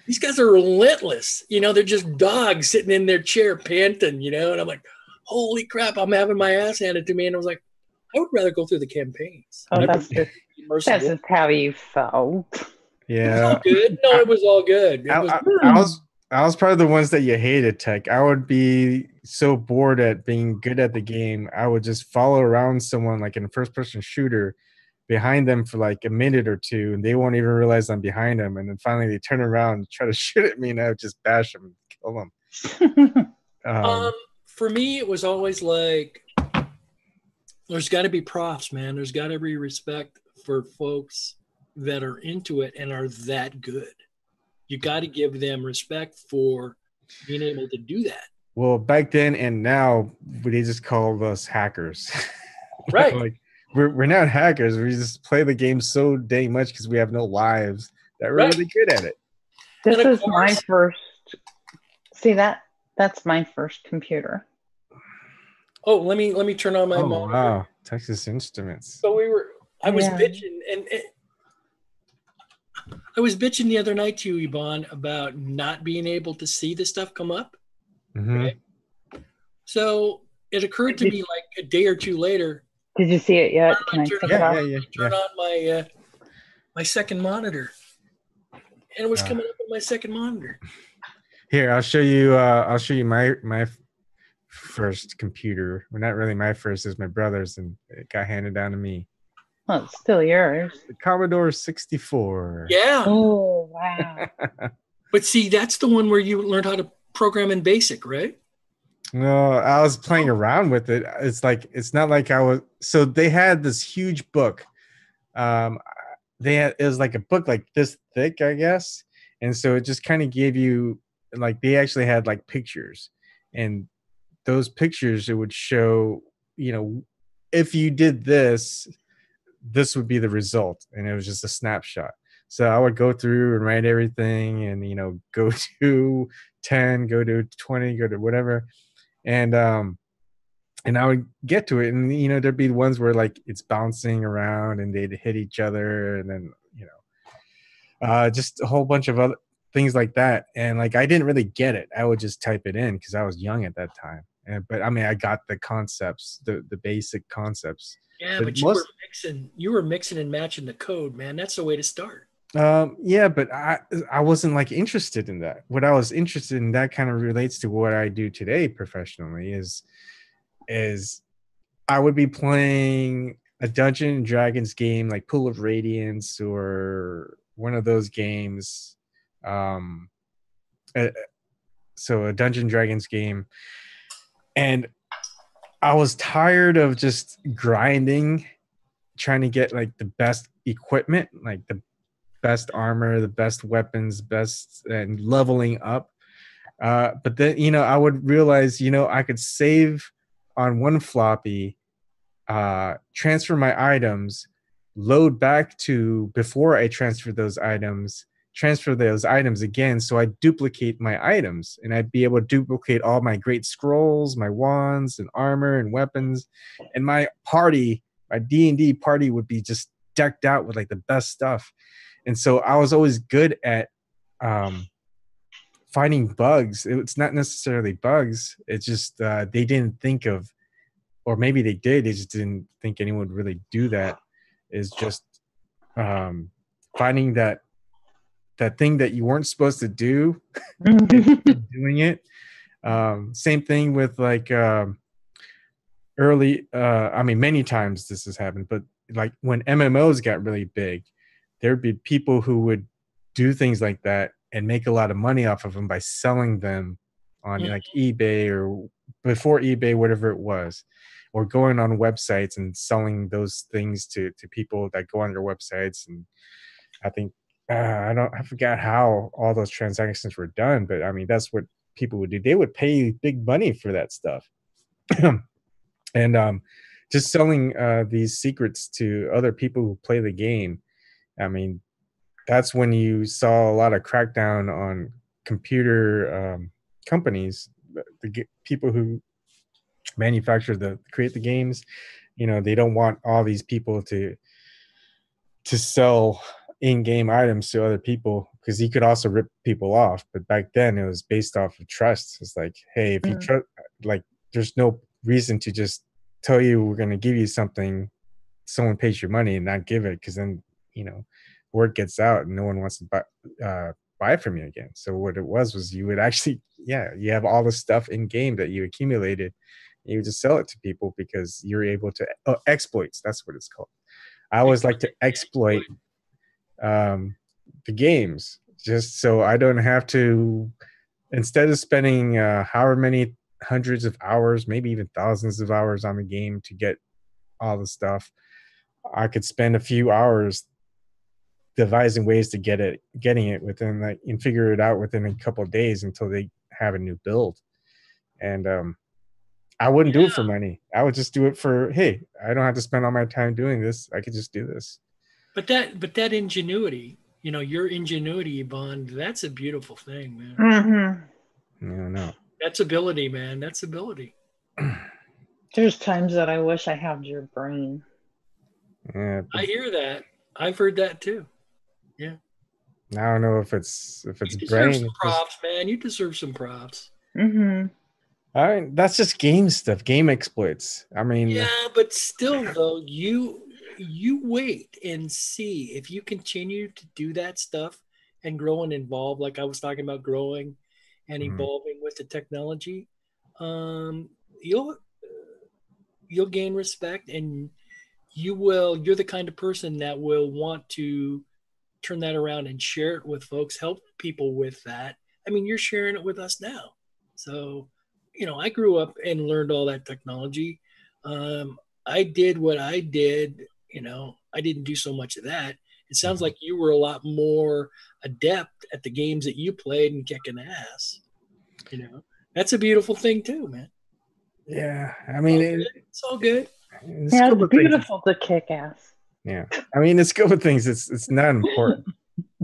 these guys are relentless. You know, they're just dogs sitting in their chair panting. You know, and I'm like, holy crap, I'm having my ass handed to me, and I was like, I would rather go through the campaigns. Oh, that's just how you felt. Yeah. It was all good. No, it was all good. I was probably the ones that you hated, Tech. I would be so bored at being good at the game. I would just follow around someone like in a first-person shooter behind them for like a minute or two, and they won't even realize I'm behind them. And then finally they turn around and try to shoot at me, and I would just bash them and kill them. For me, it was always like, there's got to be props, man. There's got to be respect for folks that are into it and are that good. You got to give them respect for being able to do that. Well, back then and now, they just call us hackers. Right. Like we're not hackers. We just play the game so dang much because we have no lives that we're really good at it. This is my first. See that's my first computer. Oh, let me turn on my monitor. Wow, Texas Instruments. So I was bitching, and I was bitching the other night to you, Ebon, about not being able to see the stuff come up. Mm-hmm. Right? So it occurred to me like a day or two later. Did you see it yet? Can I take it off? Turn on my second monitor, and it was coming up on my second monitor. Here, I'll show you my first computer. Well, not really my first, is my brother's, and it got handed down to me. Well, it's still yours. The Commodore 64. Yeah. Oh, wow. But see, that's the one where you learned how to program in BASIC, right? No, I was playing around with it. It's not like I was. So they had this huge book. It was like a book like this thick, I guess. And so it just kind of gave you, like, they actually had like pictures, and those pictures, it would show, if you did this would be the result. And it was just a snapshot. So I would go through and write everything and, go to 10, go to 20, go to whatever. And I would get to it, and, there'd be ones where like it's bouncing around and they'd hit each other, and then, just a whole bunch of other things like that. And like, I didn't really get it. I would just type it in because I was young at that time. But I mean, I got the concepts, the basic concepts. Yeah, but you were mixing and matching the code, man. That's the way to start. Yeah, but I wasn't like interested in that. What I was interested in, that kind of relates to what I do today professionally, is I would be playing a Dungeons and Dragons game like Pool of Radiance or one of those games. So a Dungeons and Dragons game, and I was tired of just grinding, trying to get like the best equipment, like the best armor, the best weapons, and leveling up. But then, I would realize, I could save on one floppy, transfer my items, load back to before I transfer those items again. So I duplicate my items, and I'd be able to duplicate all my great scrolls, my wands and armor and weapons. And my D&D party would be just decked out with like the best stuff. And so I was always good at finding bugs. It's not necessarily bugs. It's just they didn't think of, or maybe they did, they just didn't think anyone would really do that, is just finding that thing that you weren't supposed to do, doing it. Same thing with like early, many times this has happened, but like when MMOs got really big, there'd be people who would do things like that and make a lot of money off of them by selling them on like eBay, or before eBay, whatever it was, or going on websites and selling those things to people that go on their websites. And I think, I forgot how all those transactions were done, but I mean, that's what people would do. They would pay big money for that stuff. And just selling these secrets to other people who play the game. I mean, that's when you saw a lot of crackdown on computer companies, people who manufacture create the games. They don't want all these people to sell in-game items to other people, because you could also rip people off. But back then it was based off of trust. It's like, hey, if you trust, like, there's no reason to just tell you we're going to give you something, someone pays your money, and not give it, because then word gets out and no one wants to buy from you again. So what it was you would actually, you have all this stuff in game that you accumulated, and you would just sell it to people because you're able to exploits. That's what it's called. I always like to exploit the games, just so I don't have to, instead of spending however many hundreds of hours, maybe even thousands of hours on the game to get all the stuff, I could spend a few hours devising ways to getting it within and figure it out within a couple of days until they have a new build. And I wouldn't do it for money. I would just do it for, hey, I don't have to spend all my time doing this. I could just do this. But that ingenuity, your ingenuity, Ebon, that's a beautiful thing, man. Mm-hmm. No. That's ability, man. That's ability. There's times that I wish I had your brain. Yeah, I hear that. I've heard that too. Yeah. I don't know if it's You deserve brain. some props, man. You deserve some props. Mm-hmm. I mean, that's just game stuff, game exploits. I mean, yeah, but still, though, you wait and see if you continue to do that stuff and grow and evolve, like I was talking about growing and evolving with the technology. You'll gain respect, and you're the kind of person that will want to turn that around and share it with folks, help people with that. I mean, you're sharing it with us now. So, I grew up and learned all that technology. I did what I did. I didn't do so much of that. It sounds like you were a lot more adept at the games that you played and kicking ass. That's a beautiful thing too, man. Yeah, I mean, it's all good. It's beautiful to kick ass. Yeah, I mean, the scope of things, it's not important.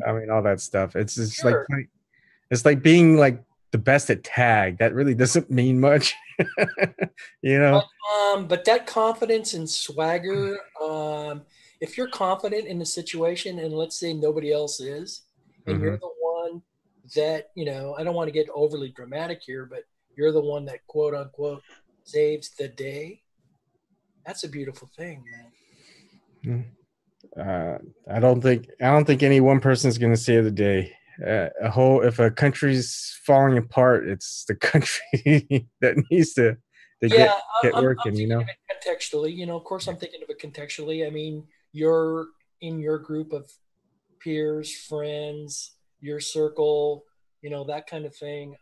I mean, all that stuff. It's just like it's like being like the best at tag. That really doesn't mean much, But that confidence and swagger. If you're confident in the situation, and let's say nobody else is, and you're the one that I don't want to get overly dramatic here, but you're the one that quote unquote saves the day. That's a beautiful thing, man. I don't think any one person is going to save the day. If a country's falling apart, it's the country that needs to get working. I'm thinking of it contextually. Of course, I'm thinking of it contextually. I mean, you're in your group of peers, friends, your circle, that kind of thing.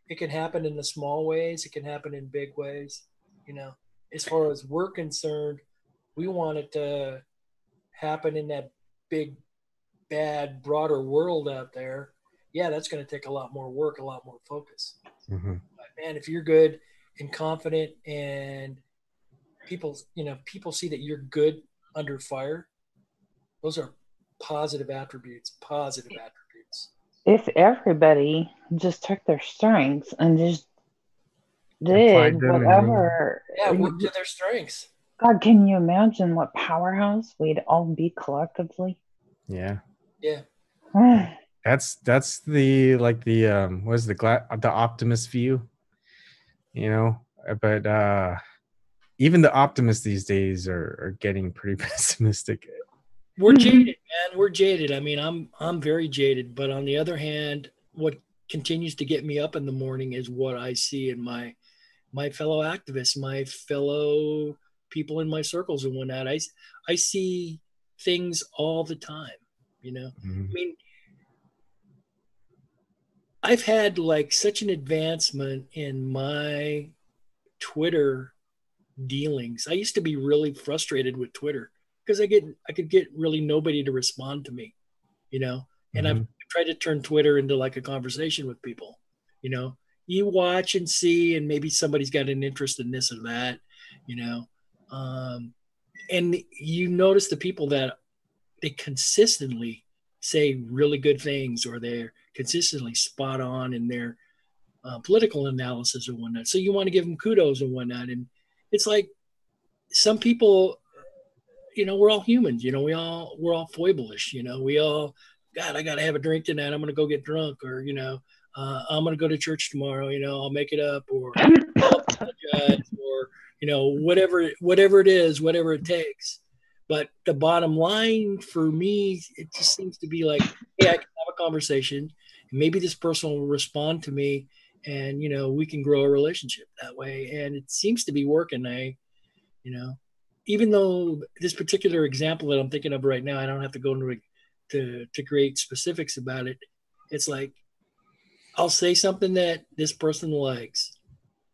It can happen in the small ways. It can happen in big ways. As far as we're concerned, we want it to happen in that big, bad, broader world out there. Yeah, that's going to take a lot more work, a lot more focus. But man, if you're good and confident, and people see that you're good under fire, those are positive attributes. If everybody just took their strengths and just did whatever, work to their strengths. God, can you imagine what powerhouse we'd all be collectively? Yeah. Yeah. That's the what is the optimist view, but even the optimists these days are getting pretty pessimistic. We're jaded, man. We're jaded. I mean, I'm very jaded, but on the other hand, what continues to get me up in the morning is what I see in my fellow activists, my fellow people in my circles and whatnot. I see things all the time, I mean, I've had like such an advancement in my Twitter dealings. I used to be really frustrated with Twitter because I could get really nobody to respond to me, and I've tried to turn Twitter into like a conversation with people. You watch and see, and maybe somebody's got an interest in this or that. you know. And you notice the people that they consistently say really good things, or they're consistently spot on in their political analysis or whatnot. So you want to give them kudos and whatnot. And it's like some people, we're all humans. We're all foible-ish. We all, God, I got to have a drink tonight. I'm going to go get drunk, or I'm going to go to church tomorrow. I'll make it up, or I'll apologize, or whatever it is, whatever it takes. But the bottom line for me, it just seems to be like, hey, I can have a conversation, and maybe this person will respond to me, and we can grow a relationship that way. And it seems to be working. Even though this particular example that I'm thinking of right now, I don't have to go into to great specifics about it. It's like, I'll say something that this person likes,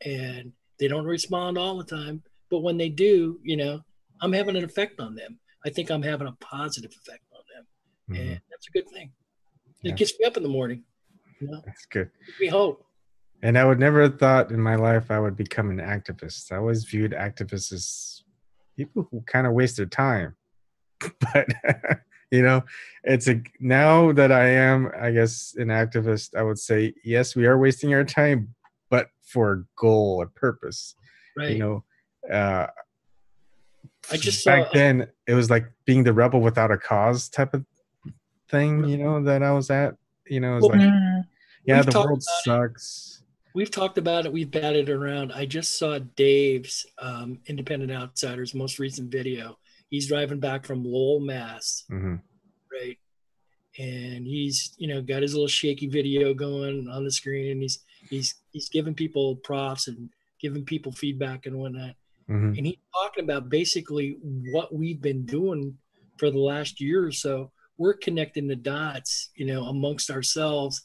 and they don't respond all the time, but when they do, I'm having an effect on them. I think I'm having a positive effect on them, and that's a good thing. It gets me up in the morning. That's good. Gives me hope. And I would never have thought in my life I would become an activist. I always viewed activists as people who kind of waste their time. But it's now that I am, I guess, an activist, I would say, yes, we are wasting our time, but for a goal, a purpose. Right. I just back then it was like being the rebel without a cause type of thing, that I was at. It was the world sucks. We've talked about it. We've batted it around. I just saw Dave's Independent Outsiders most recent video. He's driving back from Lowell, Mass. Right. And he's, got his little shaky video going on the screen, and he's giving people props and giving people feedback and whatnot. And he's talking about basically what we've been doing for the last year or so. We're connecting the dots, amongst ourselves.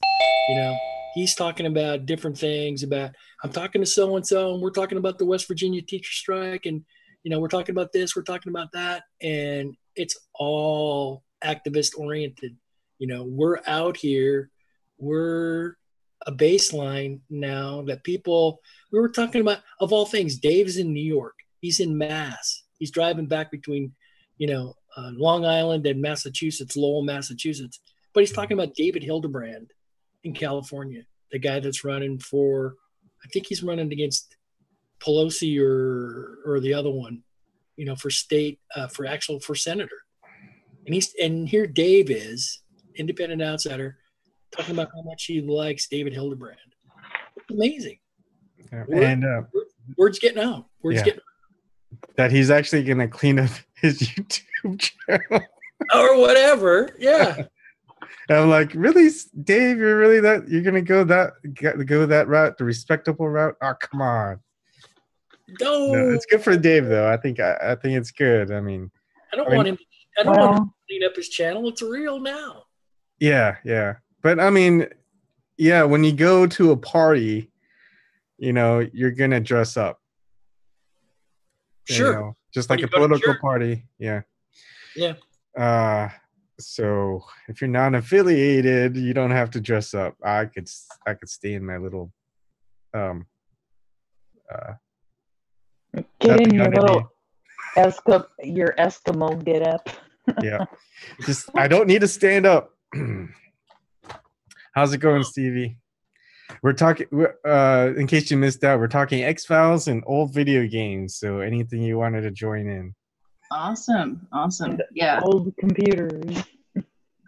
He's talking about different things about, I'm talking to so-and-so, and we're talking about the West Virginia teacher strike, and, we're talking about this, we're talking about that. And it's all activist oriented. We're out here, we're a baseline now that people, we were talking about, of all things, Dave's in New York. He's in Mass. He's driving back between, Long Island and Massachusetts, Lowell, Massachusetts. But he's talking about David Hildebrand in California, the guy that's running for, I think he's running against Pelosi or the other one, for state, for senator. And here Dave is, Independent Outsider, talking about how much he likes David Hildebrand. It's amazing. Word's getting out. Getting out. That he's actually going to clean up his YouTube channel. Or whatever. Yeah. I'm like, really, Dave, you're going to go that route, the respectable route? Oh, come on. No, it's good for Dave, though. I think it's good. I mean, I don't want him to clean up his channel. It's real now. Yeah. But I mean, when you go to a party, you're going to dress up. Sure. Just like a political party. Yeah. Yeah. So if you're not affiliated, you don't have to dress up. I could stay in my little get in your little your Eskimo get up. Yeah. I don't need to stand up. How's it going, Stevie? We're talking, in case you missed out, we're talking XFiles and old video games. So anything you wanted to join in. Awesome. Yeah. Old computers.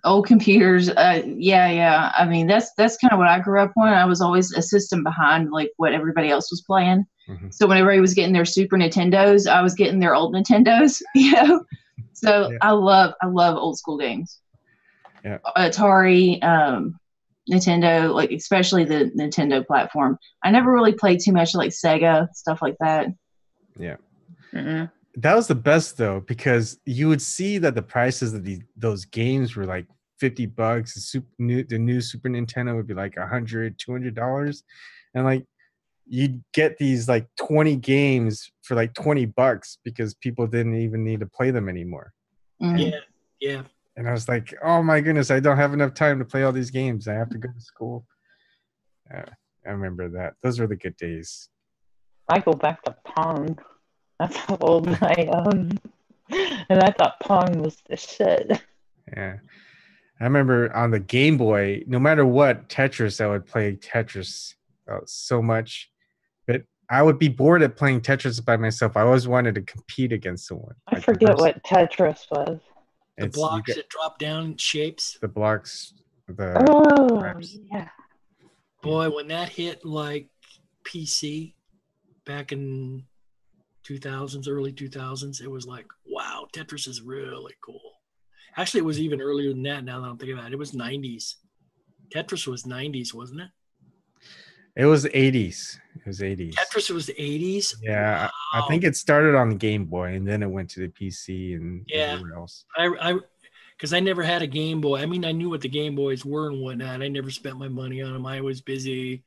Yeah. I mean, that's kind of what I grew up on. I was always a system behind like what everybody else was playing. So when everybody was getting their Super Nintendos, I was getting their old Nintendos, So yeah. I love old school games. Yeah. Atari, Nintendo, like especially the Nintendo platform. I never really played too much like Sega, stuff like that. Yeah. Mm-mm. That was the best though, because you would see that the prices of those games were like $50. The new Super Nintendo would be like $100, $200, and like you'd get these like 20 games for like $20 because people didn't even need to play them anymore. Yeah. And I was like, oh my goodness, I don't have enough time to play all these games. I have to go to school. I remember that. Those were the good days. I go back to Pong. That's how old I am. And I thought Pong was the shit. Yeah. I remember on the Game Boy, no matter what, Tetris, I would play Tetris so much. But I would be bored at playing Tetris by myself. I always wanted to compete against someone. I forget what Tetris was. The blocks that drop down shapes. The blocks. Yeah. Boy, when that hit like PC back in 2000s, early 2000s, it was like, wow, Tetris is really cool. Actually, it was even earlier than that now that I'm thinking about it. It was 90s. Tetris was 90s, wasn't it? It was 80s. It was 80s. Tetris was the 80s? Yeah. Wow. I think it started on the Game Boy and then it went to the PC and everywhere else. Because I never had a Game Boy. I mean, I knew what the Game Boys were and whatnot. I never spent my money on them. I was busy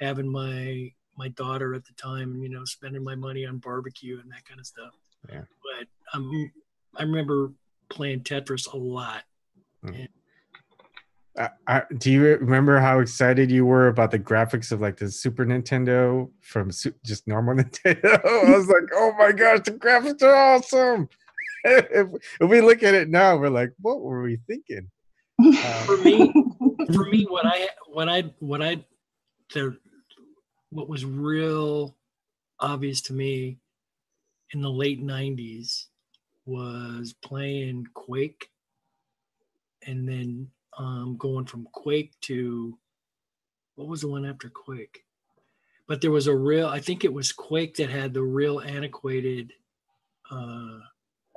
having my daughter at the time, you know, spending my money on barbecue and that kind of stuff. Yeah. But I remember playing Tetris a lot. Do you remember how excited you were about the graphics of like the Super Nintendo from just normal Nintendo? I was like, oh my gosh, the graphics are awesome. If we look at it now, we're like, what were we thinking? For me, what was real obvious to me in the late 90s was playing Quake, and then going from Quake to, what was the one after Quake? But there was I think it was Quake that had the real antiquated,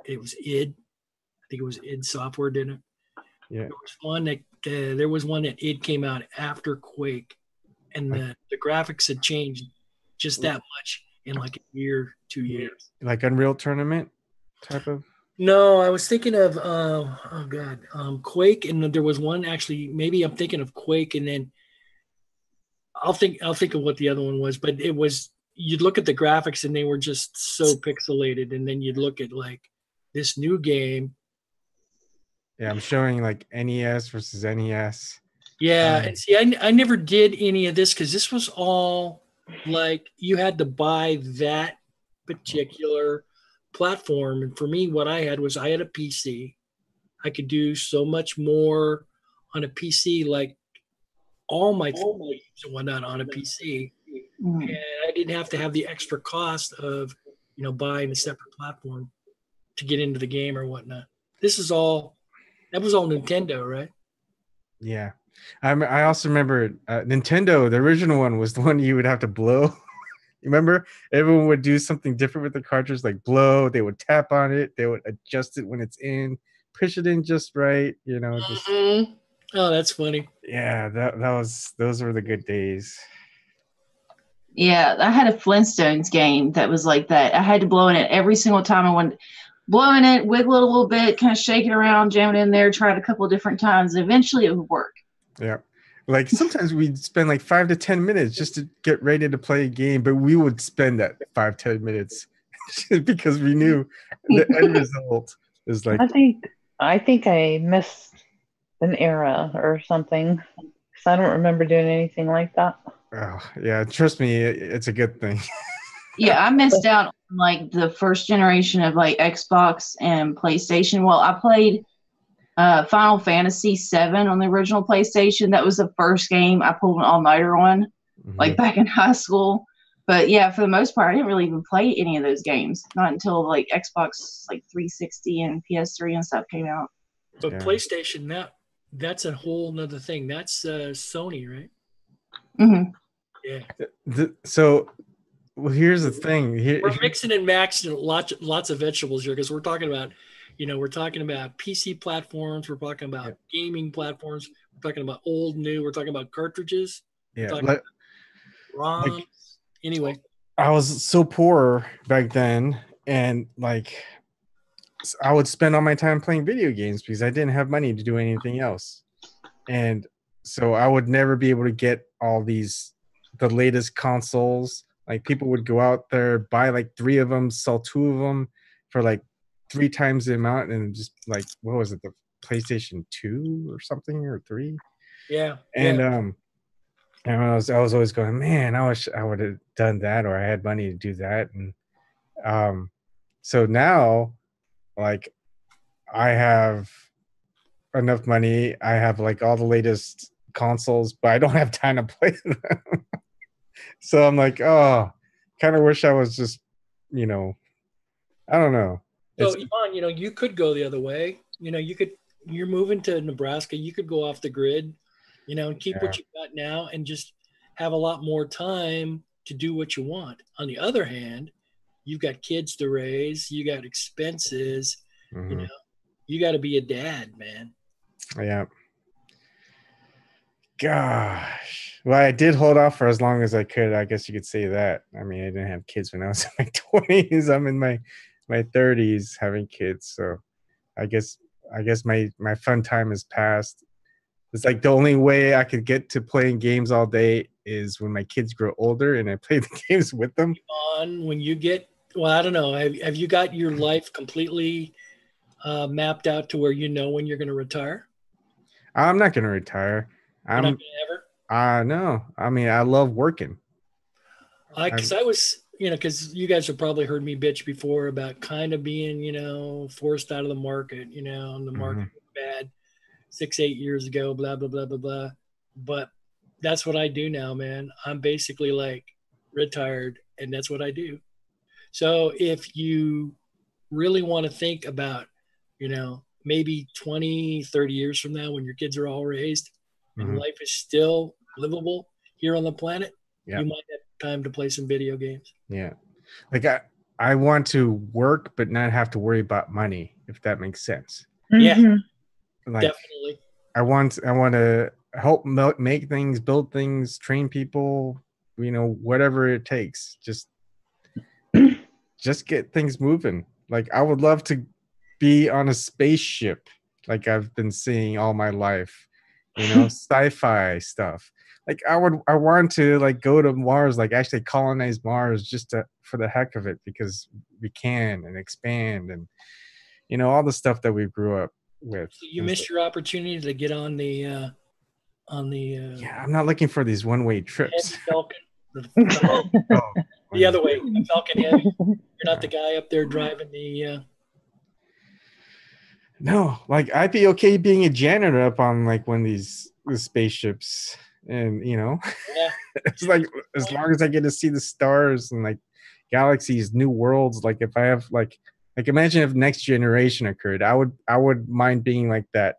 it was id. I think it was id Software, didn't it? Yeah. There was one that id came out after Quake, and the graphics had changed just that much in like a year, 2 years. Like Unreal Tournament type of? No, I was thinking of Quake, and there was one actually. Maybe I'm thinking of Quake, and then I'll think of what the other one was. But it was, you'd look at the graphics and they were just so pixelated, and then you'd look at like this new game. Yeah, I'm showing like NES versus NES. Yeah, and see, I never did any of this because this was all like you had to buy that particular platform. And for me, what I had was I had a PC. I could do so much more on a PC, like all my games and whatnot on a PC. And I didn't have to have the extra cost of, you know, buying a separate platform to get into the game or whatnot. That was all Nintendo, right? Yeah. I also remember Nintendo, the original one was the one you would have to blow. You remember? Everyone would do something different with the cartridge, like blow. They would tap on it. They would adjust it when it's in, push it in just right. You know, just. Mm-hmm. Oh, that's funny. Yeah, those were the good days. Yeah, I had a Flintstones game that was like that. I had to blow in it every single time I went. Blowing it, wiggle it a little bit, kind of shake it around, jam it in there, try it a couple of different times. Eventually it would work. Yeah. Like sometimes we'd spend like 5 to 10 minutes just to get ready to play a game, but we would spend that 5-10 minutes because we knew the end result is like. I think I missed an era or something because I don't remember doing anything like that. Oh, yeah, trust me, it's a good thing. Yeah, I missed out on like the first generation of like Xbox and PlayStation. Well, I played Final Fantasy VII on the original PlayStation. That was the first game I pulled an all-nighter on, like back in high school. But yeah, for the most part, I didn't really even play any of those games. Not until like Xbox like 360 and PS3 and stuff came out. But PlayStation, that's a whole nother thing. That's Sony, right? Mm-hmm. Yeah. So well, here's the thing. We're mixing and matching lots of vegetables here because we're talking about PC platforms. We're talking about gaming platforms. We're talking about old, new. We're talking about cartridges. Yeah. ROMs. Anyway, I was so poor back then, and like I would spend all my time playing video games because I didn't have money to do anything else, and so I would never be able to get all the latest consoles. Like people would go out there, buy like 3 of them, sell 2 of them for like 3 times the amount, and just like, what was it, the PlayStation 2 or something, or 3? Yeah. And and I was always going, man, I wish I would have done that, or I had money to do that. And So now, like, I have enough money. I have like all the latest consoles, but I don't have time to play them. So I'm like, oh, kind of wish I was just, you know, I don't know. So Ivan, you could go the other way. You're moving to Nebraska. You could go off the grid, and keep what you got now and just have a lot more time to do what you want. On the other hand, you've got kids to raise, you got expenses, you got to be a dad, man. Yeah. Gosh. Well, I did hold off for as long as I could. I guess you could say that. I mean, I didn't have kids when I was in my 20s. I'm in my 30s having kids. So I guess my fun time is past. It's like the only way I could get to playing games all day is when my kids grow older and I play the games with them. When you get, well, I don't know. Have you got your life completely mapped out to where when you're going to retire? I'm not going to retire. You're not going to ever? No. I mean, I love working. Because you guys have probably heard me bitch before about kind of being, forced out of the market, and the market was bad 6-8 years ago, blah, blah, blah, blah, blah. But that's what I do now, man. I'm basically like retired, and that's what I do. So if you really want to think about, maybe 20, 30 years from now when your kids are all raised and life is still livable here on the planet, you might have time to play some video games. Yeah. Like I want to work but not have to worry about money, if that makes sense. Yeah. Like, definitely. I want to help make things, build things, train people, whatever it takes. Just get things moving. Like, I would love to be on a spaceship like I've been seeing all my life, sci-fi stuff. Like I want to like go to Mars, like actually colonize Mars just for the heck of it, because we can, and expand, and all the stuff that we grew up with. So you missed your opportunity to get on the yeah, I'm not looking for these one-way trips. Falcon. The other way, Falcon Heavy. You're not the guy up there driving the No, like I'd be okay being a janitor up on like one of these spaceships, and it's like as long as I get to see the stars and like galaxies, new worlds. Like if I have like imagine if Next Generation occurred, I would mind being like that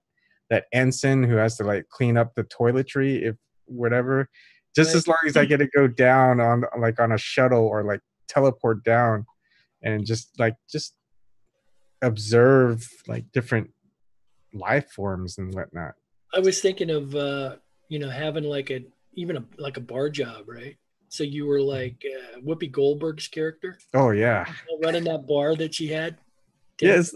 ensign who has to like clean up the toiletry, if whatever, just as long as I get to go down on a shuttle or like teleport down and just observe like different life forms and whatnot. I was thinking of having like a bar job, right? So you were like Whoopi Goldberg's character. Oh yeah, running that bar that she had. Yes.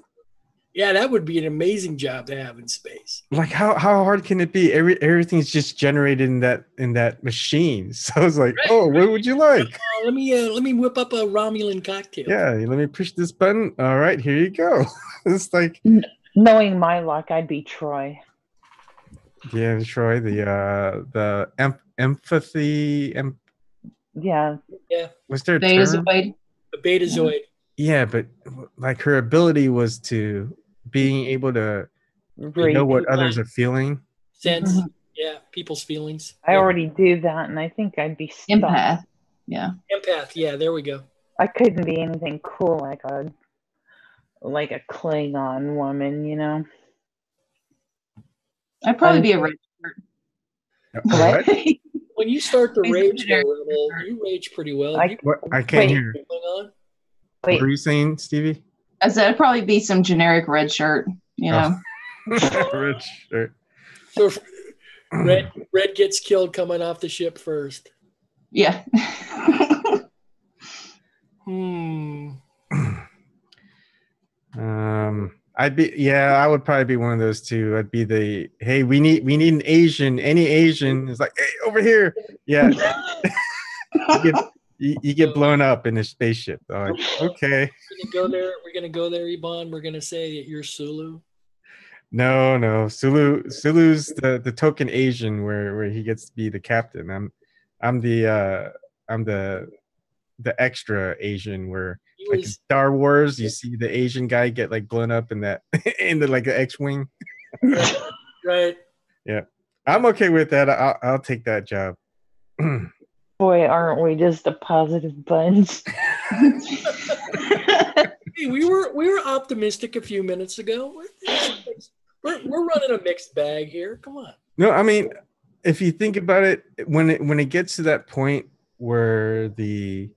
Yeah, that would be an amazing job to have in space. Like how hard can it be? Everything's just generated in that machine. So it's like, what would you like? Let me whip up a Romulan cocktail. Yeah, let me push this button. All right, here you go. It's like, knowing my luck, I'd be Troy. Yeah, Troy, the empathy. Yeah. Was there a Betazoid? term? The Betazoid. Yeah, but like her ability was to being able to know what others are feeling. Sense, people's feelings. I already do that, and I think I'd be stuck. Empath. Yeah. Empath. Yeah, there we go. I couldn't be anything cool like a Klingon woman, I'd probably be a red shirt. What? When you start to rage, you rage pretty well. I can't hear. What were you saying, Stevie? I said I'd probably be some generic red shirt, Red shirt. So red gets killed coming off the ship first. Yeah. I would probably be one of those two. I'd be hey, we need an Asian. Any Asian is like, hey, over here. Yeah. You get blown up in a spaceship. Like, okay. We're gonna go there, Ebon. We're gonna say that you're Sulu. No. Sulu's the token Asian where he gets to be the captain. I'm the extra Asian where like in Star Wars, you see the Asian guy get like blown up in that in the like an X-wing. Right. Yeah, I'm okay with that. I'll take that job. Boy, aren't we just a positive bunch? Hey, we were optimistic a few minutes ago. We're running a mixed bag here. Come on. No, I mean, if you think about it, when it gets to that point where the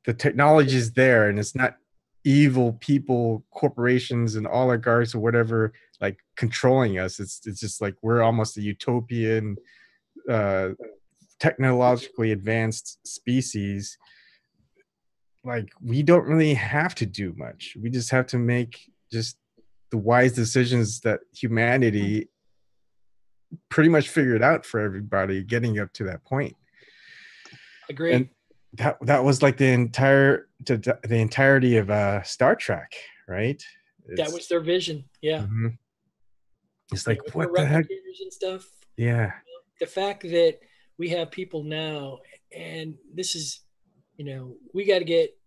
technology is there and it's not evil people, corporations, and oligarchs or whatever like controlling us. It's just like we're almost a utopian, technologically advanced species. Like we don't really have to do much. We just have to make just the wise decisions that humanity pretty much figured out for everybody getting up to that point. Agree. And that was like the entirety of Star Trek, right? That was their vision. Yeah. Mm-hmm. It's like, with what the heck? And stuff. Yeah. The fact that we have people now, and this is, we got to get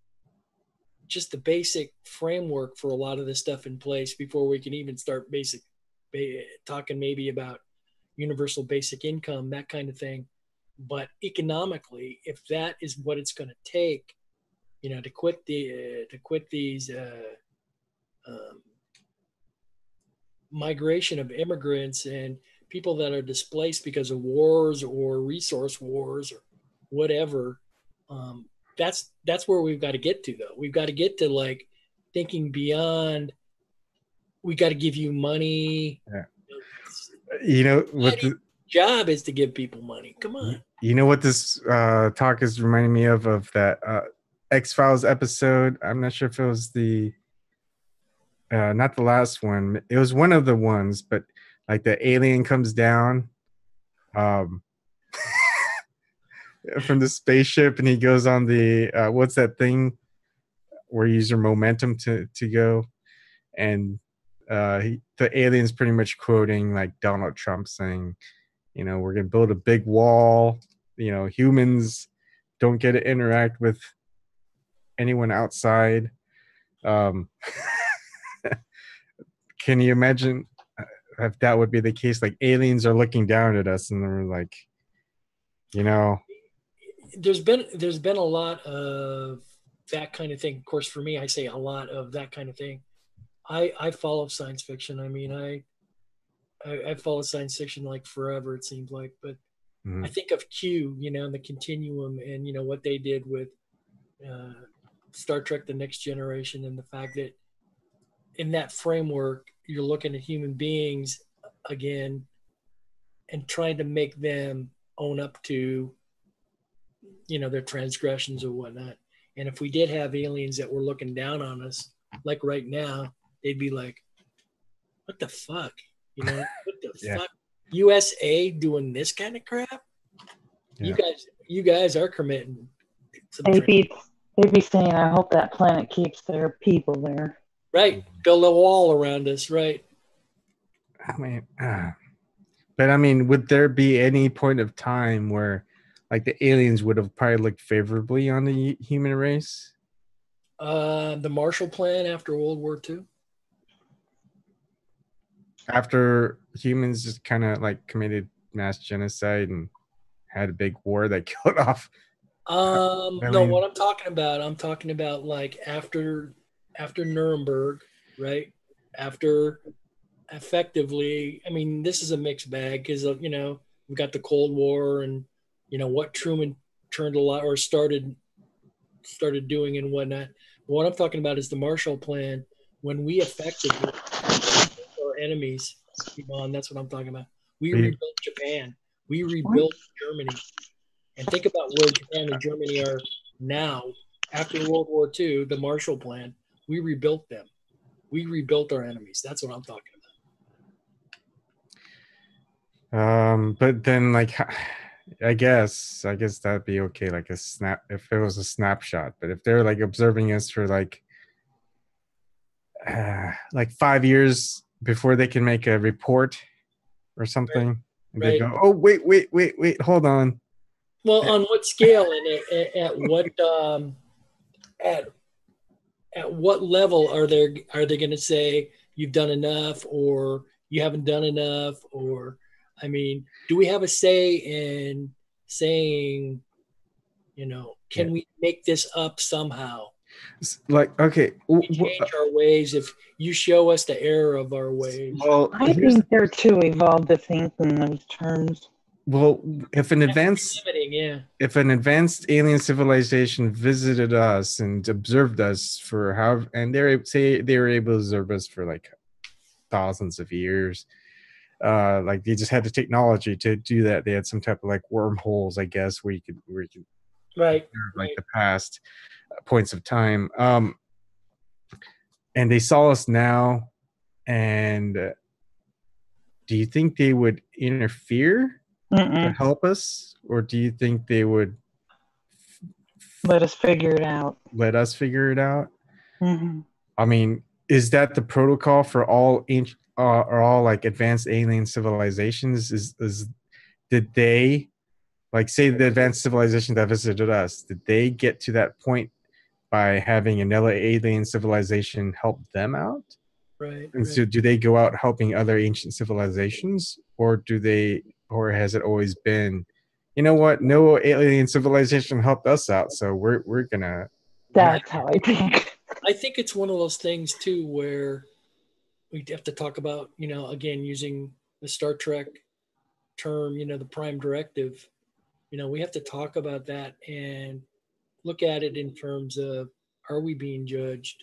just the basic framework for a lot of this stuff in place before we can even start talking maybe about universal basic income, that kind of thing. But economically, if that is what it's going to take, to quit these migration of immigrants and people that are displaced because of wars or resource wars or whatever, that's where we've got to get to, though. We've got to get to like thinking beyond. We got to give you money. Yeah. What the job is to give people money. Come on. You know what this talk is reminding me of that XFiles episode. I'm not sure if it was not the last one. It was one of the ones, but like the alien comes down from the spaceship and he goes on the what's that thing where you use your momentum to go, and the alien's pretty much quoting like Donald Trump saying, we're gonna build a big wall. Humans don't get to interact with anyone outside. Can you imagine if that would be the case? Like aliens are looking down at us and they're like, there's been a lot of that kind of thing. Of course, for me, I say a lot of that kind of thing. I follow science fiction. I mean, I follow science fiction like forever, it seems like. But I think of Q, and the continuum, and what they did with Star Trek: The Next Generation, and the fact that in that framework, you're looking at human beings again and trying to make them own up to, their transgressions or whatnot. And if we did have aliens that were looking down on us, like right now, they'd be like, what the fuck? What the fuck? USA doing this kind of crap? Yeah. You guys are committing. They'd be saying, I hope that planet keeps their people there. Right. Build a wall around us, right? I mean, would there be any point of time where like the aliens would have probably looked favorably on the human race? The Marshall Plan after World War II. After humans just kind of like committed mass genocide and had a big war that killed off. No, what I'm talking about like after Nuremberg, right? After effectively, I mean, this is a mixed bag because we've got the Cold War and what Truman turned a lot or started doing and whatnot. What I'm talking about is the Marshall Plan, when we effectively our enemies. Ebon, that's what I'm talking about. We rebuilt Japan. We rebuilt Germany. And think about where Japan and Germany are now after World War II, the Marshall Plan. We rebuilt them. We rebuilt our enemies. That's what I'm talking about. But then like I guess that'd be okay, like a snap if it was a snapshot. But if they're like observing us for like 5 years before they can make a report or something, right. And they go, oh wait, hold on. Well, on what scale and at what at what level are they going to say you've done enough or you haven't done enough? Or, I mean, do we have a say in saying, can we make this up somehow? Like, okay, We change our ways if you show us the error of our ways. well, I think they're too evolved to think in those terms. well, if an advanced alien civilization visited us and observed us for and they were able to observe us for like thousands of years, like they just had the technology to do that. They had some type of like wormholes, I guess, where you could right, like the past points of time. And they saw us now, and do you think they would interfere to help us, or do you think they would let us figure it out? Mm-hmm. I mean, is that the protocol for all like advanced alien civilizations? Did they, like, say the advanced civilization that visited us, did they get to that point by having another alien civilization help them out? Right. And so do they go out helping other ancient civilizations, or has it always been, you know what, no alien civilization helped us out, so we're gonna. That's how I think. I think it's one of those things too where we have to talk about, again, using the Star Trek term, the prime directive. We have to talk about that and look at it in terms of, are we being judged,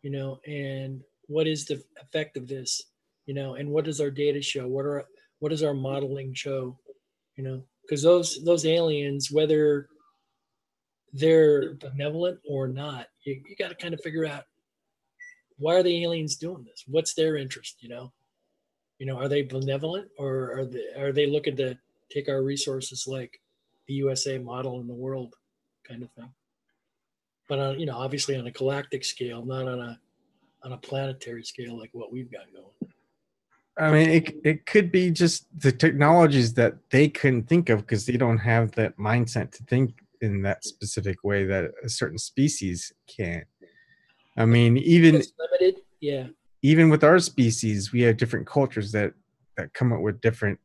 and what is the effect of this, and what does our data show? What does our modeling show? Because those aliens, whether they're benevolent or not, you got to kind of figure out, why are the aliens doing this? What's their interest? Are they benevolent, or are they looking to take our resources like the USA model in the world kind of thing? But obviously on a galactic scale, not on a planetary scale like what we've got going. I mean, it could be just the technologies that they couldn't think of because they don't have that mindset to think in that specific way that a certain species can. I mean, even limited, yeah. Even with our species, we have different cultures that come up with different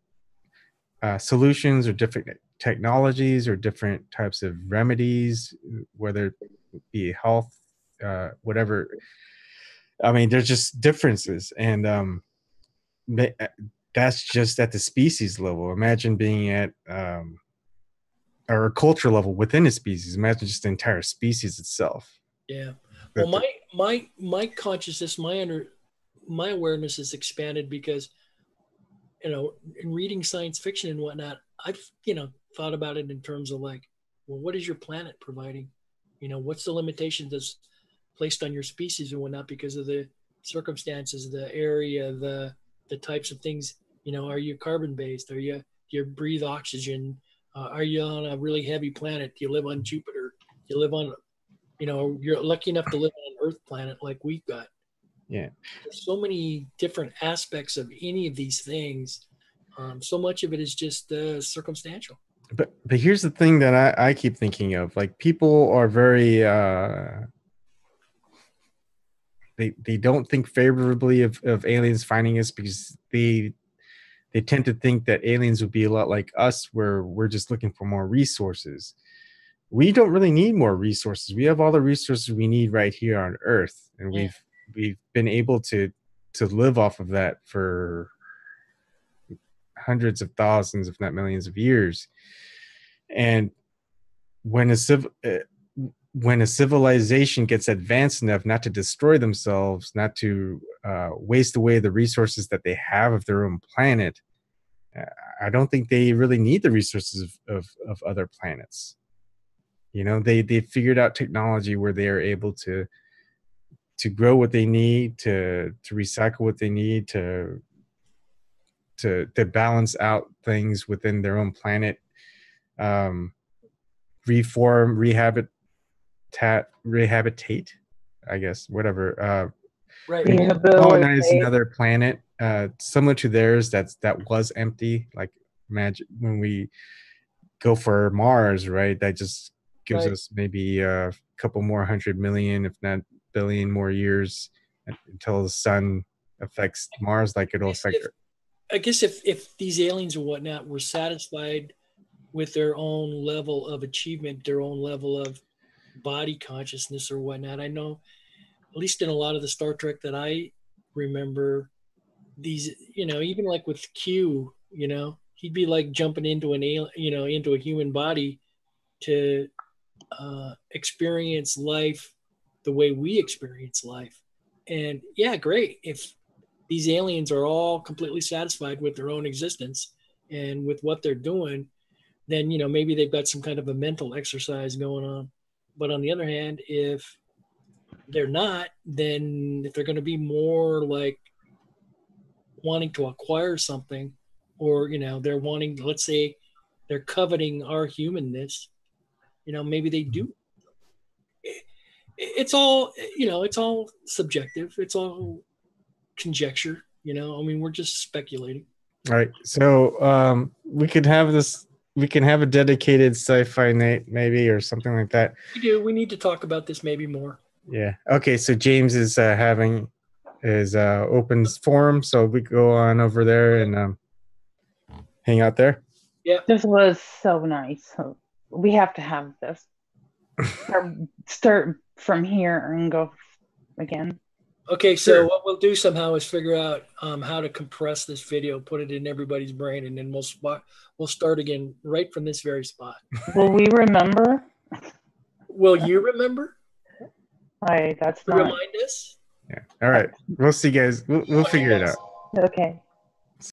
solutions or different technologies or different types of remedies, whether it be health, whatever. I mean, there's just differences, and that's just at the species level. Imagine being at or a culture level within a species. Imagine just the entire species itself. Yeah. Well, my consciousness, my awareness is expanded because, in reading science fiction and whatnot, I've thought about it in terms of like, well, what is your planet providing? What's the limitations that's placed on your species and whatnot because of the circumstances, the area, the types of things. Are you carbon based? Do you breathe oxygen? Are you on a really heavy planet? Do you live on Jupiter? Do you live on, you're lucky enough to live on an Earth planet like we've got. Yeah. There's so many different aspects of any of these things. So much of it is just circumstantial. But here's the thing that I keep thinking of. Like, people are very they don't think favorably of aliens finding us because they tend to think that aliens would be a lot like us, where we're just looking for more resources. We don't really need more resources. We have all the resources we need right here on Earth, and we've been able to live off of that for hundreds of thousands, if not millions of years. And when a civilization gets advanced enough not to destroy themselves, not to waste away the resources that they have of their own planet, I don't think they really need the resources of other planets. They figured out technology where they are able to grow what they need, to recycle what they need, to balance out things within their own planet, reform, rehabilitate, I guess, whatever. Right. Colonize another planet similar to theirs that was empty. Like, imagine when we go for Mars, right? That just gives us maybe a couple more 100 million, if not billion more years until the sun affects Mars like it'll affect Earth. I guess if these aliens or whatnot were satisfied with their own level of achievement, their own level of body consciousness or whatnot, I know, at least in a lot of the Star Trek that I remember, these, even like with Q, he'd be like jumping into an alien, into a human body to experience life the way we experience life. And yeah, great. If these aliens are all completely satisfied with their own existence and with what they're doing, then, maybe they've got some kind of a mental exercise going on. But on the other hand, if they're not, then if they're going to be more like wanting to acquire something, or, they're wanting, let's say they're coveting our humanness, maybe they do. It's all, it's all subjective. It's all conjecture, we're just speculating. All right. So we can have a dedicated sci-fi night maybe, or something like that. We do. We need to talk about this maybe more. Yeah. Okay. So James is having his open forum, so we go on over there and hang out there. Yeah. This was so nice. We have to have this. Start from here and go again. Okay, so what we'll do somehow is figure out how to compress this video, put it in everybody's brain, and then we'll start again right from this very spot. Will we remember? Will you remember? That's remind us. Yeah. All right. We'll see, guys. We'll figure it out. Okay.